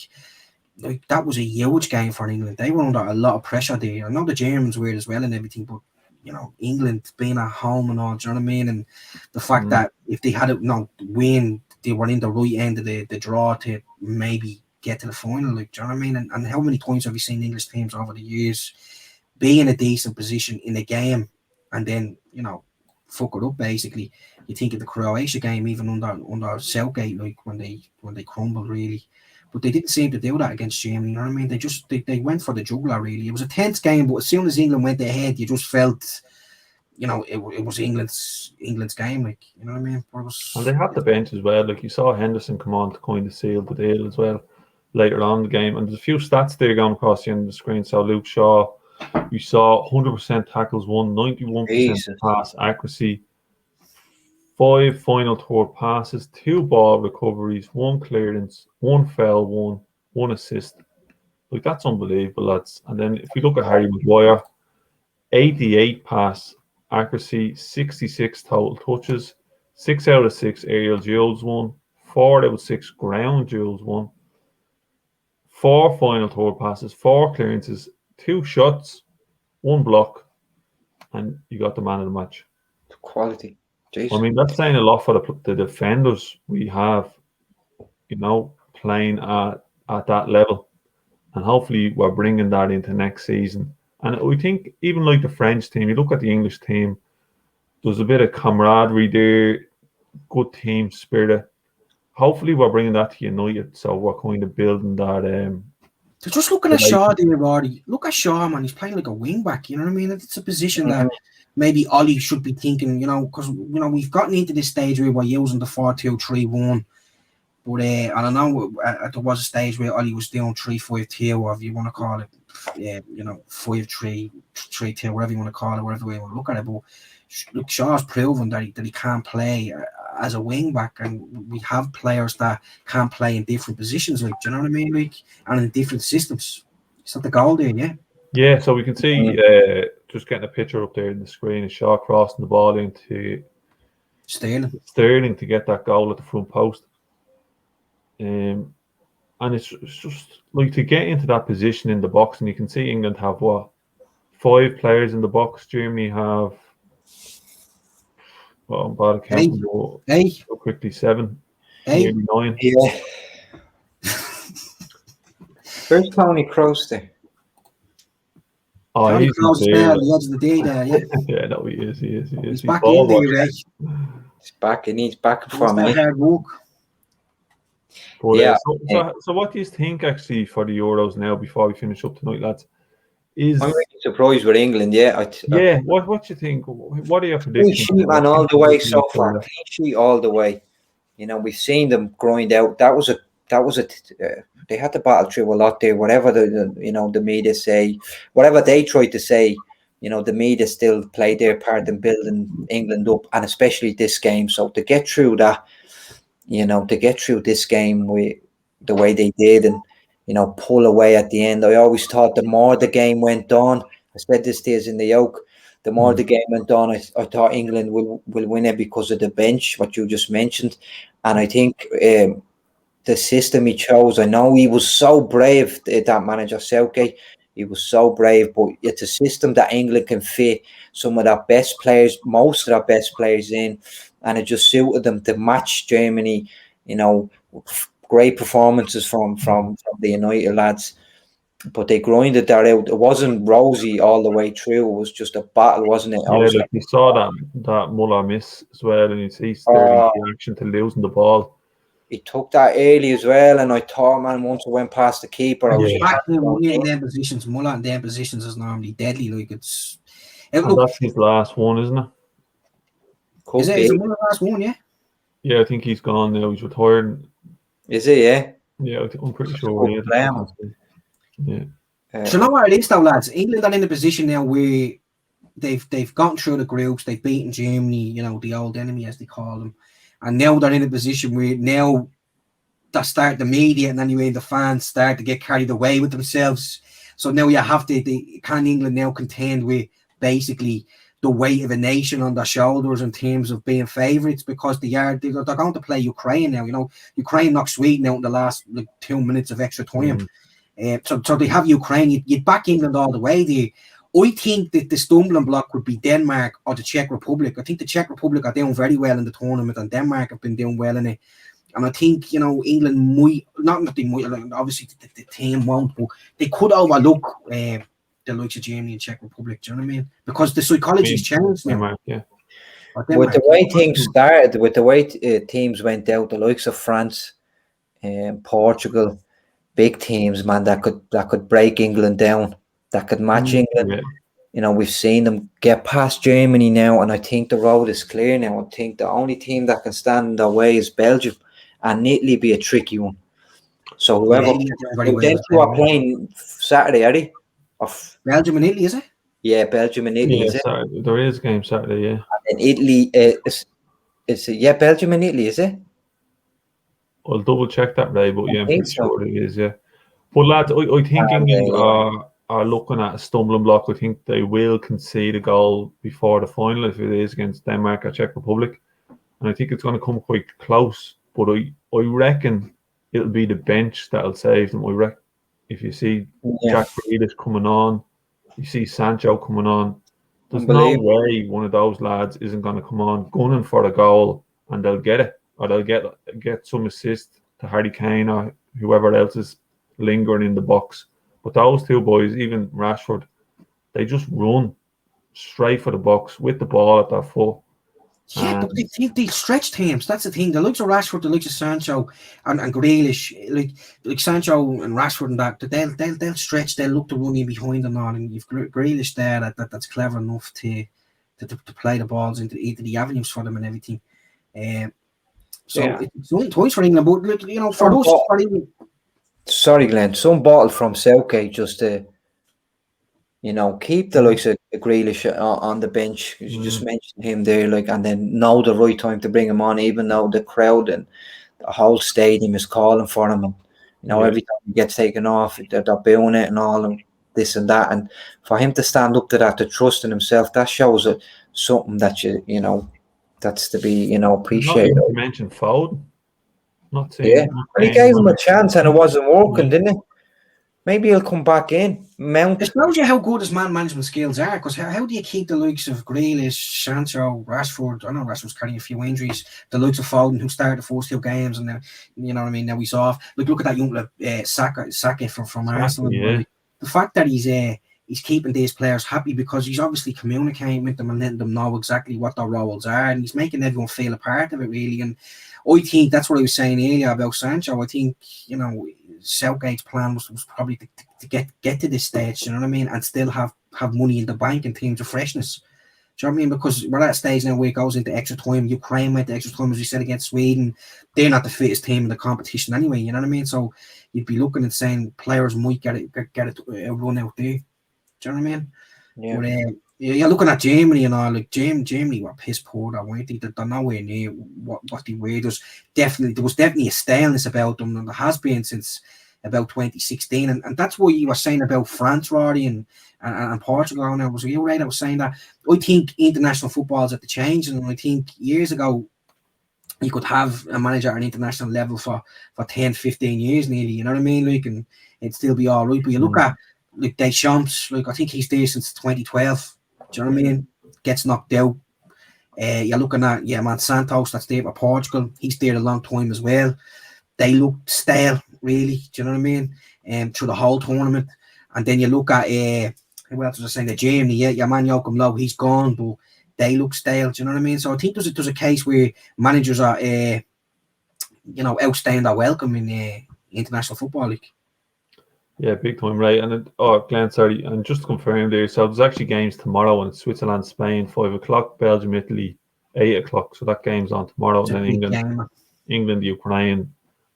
Speaker 3: like that was a huge game for England. They were under a lot of pressure there. I know the Germans were as well and everything, but you know, England being at home and all. Do you know what I mean? And the fact that if they had win, they were in the right end of the draw to maybe get to the final. Like, do you know what I mean? And how many times have you seen English teams over the years be in a decent position in a game and then, you know, fuck it up basically? You think of the Croatia game, even under Southgate, like when they crumbled really. But they didn't seem to do that against Germany, you know what I mean? They went for the jugular really. It was a tense game, but as soon as England went ahead, you just felt, you know, it was England's game, like, you know what I mean? But it was,
Speaker 1: And they had the bench as well. Like, you saw Henderson come on to kind of seal the deal as well later on in the game. And there's a few stats there going across the end of the screen. So Luke Shaw, you saw 100% tackles won, 91%
Speaker 2: Jesus.
Speaker 1: pass accuracy, 5 final third passes, 2 ball recoveries, 1 clearance, 1 foul, 1 assist. Like, that's unbelievable, lads. And then if we look at Harry Maguire, 88 pass accuracy, 66 total touches, 6 out of 6 aerial duels won, 4 out of 6 ground duels won, 4 final third passes, 4 clearances, 2 shots, 1 block, and you got the man of the match.
Speaker 2: Quality. Jeez.
Speaker 1: I mean, that's saying a lot for the defenders we have, you know, playing at that level. And hopefully we're bringing that into next season. And we think even like the French team, you look at the English team, there's a bit of camaraderie there, good team spirit. Hopefully we're bringing that to United, so we're kind of building that.
Speaker 3: so just looking at Shaw there, Roddy. Look at Shaw, man. He's playing like a wing back. You know what I mean? It's a position that maybe Ollie should be thinking. You know, because you know we've gotten into this stage where we're using the 4-2-3-1. But I don't know. There was a stage where Ollie was doing 3-5-2, or if you want to call it, you know, 5-3-3-2, whatever you want to call it, whatever way you want to look at it. But look, Shaw's proven that he can't play as a wing back, and we have players that can play in different positions. Like, do you know what I mean? Like, and in different systems. Is that the goal there? Yeah.
Speaker 1: Yeah. So we can see just getting a picture up there in the screen is Shaw crossing the ball into Sterling to get that goal at the front post. And it's just like to get into that position in the box, and you can see England have 5 players in the box. Germany have I'm bad at counting. So quickly 7, maybe 9.
Speaker 2: Yeah. Where's Tony Kroos there?
Speaker 1: Oh,
Speaker 3: Tony
Speaker 1: he's
Speaker 3: Kroos there at the edge of the day there, yeah.
Speaker 1: Yeah, no, he is.
Speaker 3: He's back in there, right?
Speaker 2: He's back. He needs back for me.
Speaker 3: Hard work.
Speaker 1: But,
Speaker 2: yeah.
Speaker 1: So what do you think actually for the Euros now? Before we finish up tonight, lads,
Speaker 2: I'm really surprised with England. Yeah.
Speaker 1: What do you think? What are your predictions?
Speaker 2: Clean sheet, man, all the way so far. Clean sheet all the way. You know, we've seen them grind out. That was a. They had to battle through a lot there. Whatever the media say, whatever they tried to say, you know, the media still played their part in building England up, and especially this game. So to get through that, you know, to get through this game with the way they did, and you know, pull away at the end. I always thought the more the game went on, I said this days in the Oak, the more the game went on, I thought England will win it because of the bench, what you just mentioned. And I think the system he chose, I know he was so brave, that manager Southgate, he was so brave, but it's a system that England can fit some of their best players, most of their best players in, and it just suited them to match Germany, you know, great performances from the United lads, but they grinded that out. It wasn't rosy all the way through. It was just a battle, wasn't it?
Speaker 1: Yeah, like you saw that Muller miss as well, and you see Sterling's reaction to losing the ball.
Speaker 2: He took that early as well, and I thought, man, once it went past the keeper, I was
Speaker 3: back in them positions. Muller in them positions is normally deadly. Like that's
Speaker 1: his last one, isn't it?
Speaker 3: Is it Muller's last one? Yeah.
Speaker 1: Yeah, I think he's gone now. He's retired.
Speaker 2: Is he? Yeah.
Speaker 1: Yeah, I'm pretty sure. Yeah.
Speaker 3: So you know what it is, though, lads? England are in a position now where they've gotten through the groups. They've beaten Germany, you know, the old enemy as they call them, and now they're in a position where now the media and anyway the fans start to get carried away with themselves. So now you have can England now contend with basically the weight of a nation on their shoulders in terms of being favourites, because they're going to play Ukraine now. You know, Ukraine knocked Sweden out in the last 2 minutes of extra time. So they have Ukraine. You'd back England all the way there. I think that the stumbling block would be Denmark or the Czech Republic. I think the Czech Republic are doing very well in the tournament, and Denmark have been doing well in it. And I think, you know, England might, not that they might, obviously the team won't, but they could overlook the likes of Germany and Czech Republic, do you know what I mean? Because the psychology's changed now.
Speaker 1: Denmark, yeah.
Speaker 3: Or
Speaker 2: With
Speaker 3: Denmark,
Speaker 2: the way things started, with the way teams went out, the likes of France and Portugal, big teams, man, that could break England down, that could match England.
Speaker 1: Yeah.
Speaker 2: You know, we've seen them get past Germany now, and I think the road is clear now. I think the only team that can stand in their way is Belgium, and Italy be a tricky one. So whoever you are playing Saturday, are they?
Speaker 3: Belgium and Italy, is it?
Speaker 2: Yeah, Belgium and Italy.
Speaker 1: Yeah,
Speaker 2: Is it?
Speaker 1: Saturday. There is a game Saturday, yeah.
Speaker 2: And Italy is it? Yeah, Belgium and Italy, is it?
Speaker 1: I'll double check that, Ray, but yeah, I'm
Speaker 2: think
Speaker 1: pretty
Speaker 2: so.
Speaker 1: sure it is, yeah. But lads, I think England are looking at a stumbling block. I think they will concede a goal before the final if it is against Denmark or Czech Republic. And I think it's going to come quite close. But I reckon it'll be the bench that'll save them. I reckon if you see Jack Grealish coming on, you see Sancho coming on, there's no way one of those lads isn't going to come on gunning for the goal and they'll get it. Or they'll get some assist to Harry Kane or whoever else is lingering in the box. But those two boys, even Rashford, they just run straight for the box with the ball at their foot.
Speaker 3: Yeah, but they think they stretch teams. That's the thing. The likes of Rashford, the likes of Sancho and Grealish, like Sancho and Rashford and that, they'll stretch. They'll look to run in behind and all. And you've Grealish there that's clever enough to play the balls into the avenues for them and everything. It's only twice for England, but you know, for us, for England.
Speaker 2: Sorry, Glenn. Some bottle from Southgate just to, you know, keep the likes of Grealish on the bench. You just mentioned him there, like, and then know the right time to bring him on, even though the crowd and the whole stadium is calling for him. And you know, every time he gets taken off, they're booing it and all, and this and that. And for him to stand up to that, to trust in himself, that shows something that you know. That's to be, you know, appreciated.
Speaker 1: Not even to mention Foden. Not saying.
Speaker 2: Yeah, and he gave him a chance and it wasn't working, didn't it? Maybe he'll come back in. Mount.
Speaker 3: It shows you how good his man management skills are. Because how do you keep the likes of Grealish, Sancho, Rashford? I know Rashford's carrying a few injuries. The likes of Foden, who started the first two games, and then, you know what I mean. Now he's off. Look at that young Saka from Arsenal.
Speaker 1: Yeah.
Speaker 3: The fact that he's keeping these players happy because he's obviously communicating with them and letting them know exactly what their roles are, and he's making everyone feel a part of it, really. And I think that's what I was saying earlier about Sancho. I think, you know, Southgate's plan was probably to get to this stage, you know what I mean, and still have money in the bank in terms of freshness. Do you know what I mean? Because we're at a stage now where it goes into extra time. Ukraine went to extra time, as we said, against Sweden. They're not the fittest team in the competition anyway, you know what I mean? So you'd be looking and saying players might get it run out there. Do you know what I mean?
Speaker 2: Yeah.
Speaker 3: But, you're looking at Germany and all. Like Germany were piss poor, that weren't they? They're nowhere near what they were. There was definitely a staleness about them, and there has been since about 2016. And that's what you were saying about France, Rory, and Portugal. Now, was you right? I was saying that I think international football is at the change, and I think years ago you could have a manager at an international level for 10, 15 years nearly. You know what I mean? Like, and it'd still be all right. But you look at like Deschamps, like I think he's there since 2012. Do you know what I mean? Gets knocked out. You're looking at Santos, that's there for Portugal. He's there a long time as well. They look stale, really. Do you know what I mean? Through the whole tournament. And then you look at who else was I saying? Germany, your man Joachim Löw, he's gone, but they look stale. Do you know what I mean? So I think there's a case where managers are outstaying their welcome in international football league.
Speaker 1: Yeah, big time, right? And Glenn, sorry, and just to confirm there, so there's actually games tomorrow, and it's Switzerland, Spain, 5:00, Belgium, Italy, 8:00. So that game's on tomorrow, and then England, Ukraine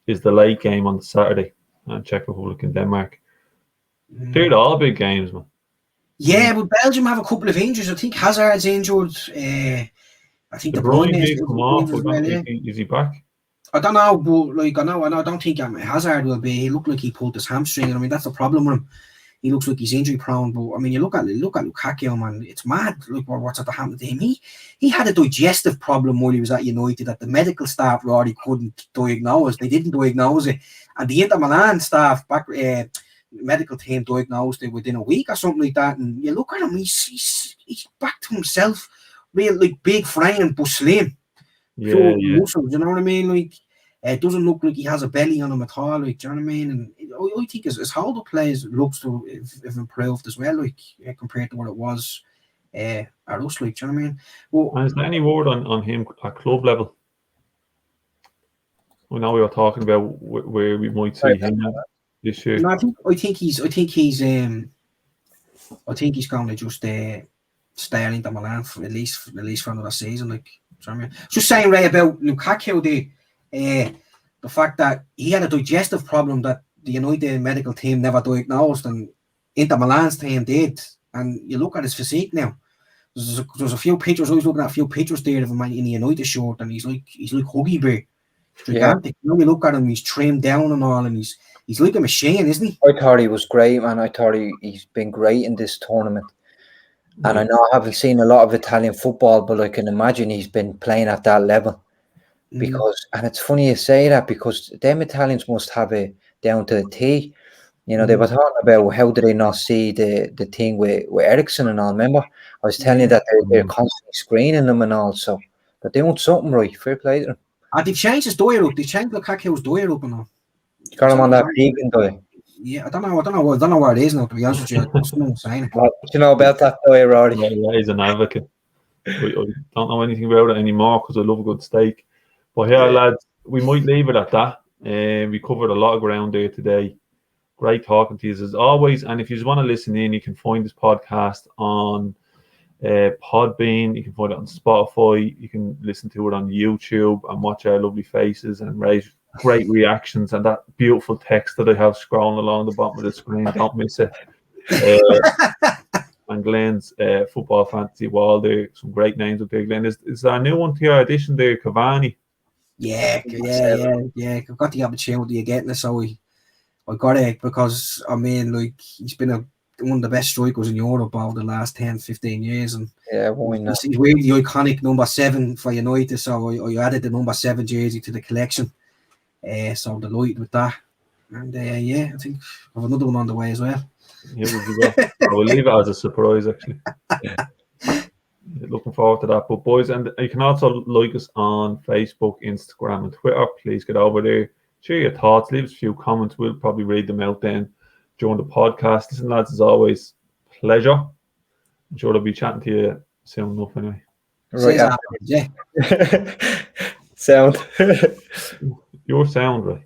Speaker 1: is the late game on the Saturday, and Czech Republic and Denmark. They're all big games, man.
Speaker 3: Yeah, but Belgium have a couple of injuries. I think Hazard's injured. I think De Bruyne
Speaker 1: is come off. Is he back?
Speaker 3: I don't know, but I don't think Hazard will be. He looked like he pulled his hamstring. I mean, that's the problem with him. He looks like he's injury prone. But I mean, you look at Lukaku, man. It's mad. Look what's at the happen to him. He had a digestive problem while he was at United that the medical staff already couldn't diagnose. They didn't diagnose it, and the Inter Milan staff medical team diagnosed it within a week or something like that. And you look at him, he's back to himself. Real like big frame but slim.
Speaker 1: Yeah.
Speaker 3: Muscles, you know what I mean? Like, It doesn't look like he has a belly on him at all. Like, do you know what I mean? And I think his hold-up plays looks to have improved as well, like compared to what it was at us. Like, do you know what I mean? Well,
Speaker 1: And is there any word on him at club level? Well, now we were talking about where we might see him this year.
Speaker 3: no, I think he's going to just stay in Inter Milan for at least for another season. Like, do you know what I mean? Just saying, Ray, about Lukaku, the fact that he had a digestive problem that the United medical team never diagnosed, and Inter Milan's team did. And you look at his physique now. There's a few pictures. I was looking at a few pictures there of him in the United shirt, and he's like Huggy Bear, gigantic. You know, you look at him, he's trimmed down and all, and he's like a machine, isn't he?
Speaker 2: I thought he was great, man. I thought he's been great in this tournament. And I know I haven't seen a lot of Italian football, but I can imagine he's been playing at that level. Because, and it's funny you say that, because them Italians must have it down to the T. You know, they were talking about how do they not see the thing with Ericsson and all. Remember, I was telling you that they're constantly screening them and all, so they're doing something right. Fair play to them.
Speaker 3: And they've changed his diet up. They changed Lukaku's diet up and all.
Speaker 2: Got him on that vegan diet.
Speaker 3: Yeah, I don't know what it is now, to be honest with you. Someone was saying it.
Speaker 2: What do you know about that diet, Roddy?
Speaker 1: Yeah, he's an advocate. I don't know anything about it anymore because I love a good steak. But here, lads, we might leave it at that. We covered a lot of ground there today. Great talking to you as always. And if you just want to listen in, you can find this podcast on Podbean. You can find it on Spotify. You can listen to it on YouTube and watch our lovely faces and raise great reactions and that beautiful text that I have scrolling along the bottom of the screen. Don't miss it. And Glenn's football fantasy wall there. Some great names up there. Glenn, is there a new one to your addition there, Cavani?
Speaker 3: Yeah. I've got the opportunity of getting it, so I got it because, I mean, like, he's been one of the best strikers in Europe over the last 10, 15 years. And he's wearing the iconic number 7 for United, so I added the number 7 jersey to the collection. So I'm delighted with that. And I think I have another one on the way as well.
Speaker 1: I will leave it as a surprise, actually. Looking forward to that. But boys, and you can also like us on Facebook, Instagram, and Twitter. Please get over there, share your thoughts, leave us a few comments. We'll probably read them out then during the podcast. Listen, lads, as always, pleasure. I'm sure I'll be chatting to you soon enough anyway.
Speaker 2: Right.
Speaker 3: Yeah.
Speaker 2: Sound.
Speaker 1: Your sound, right?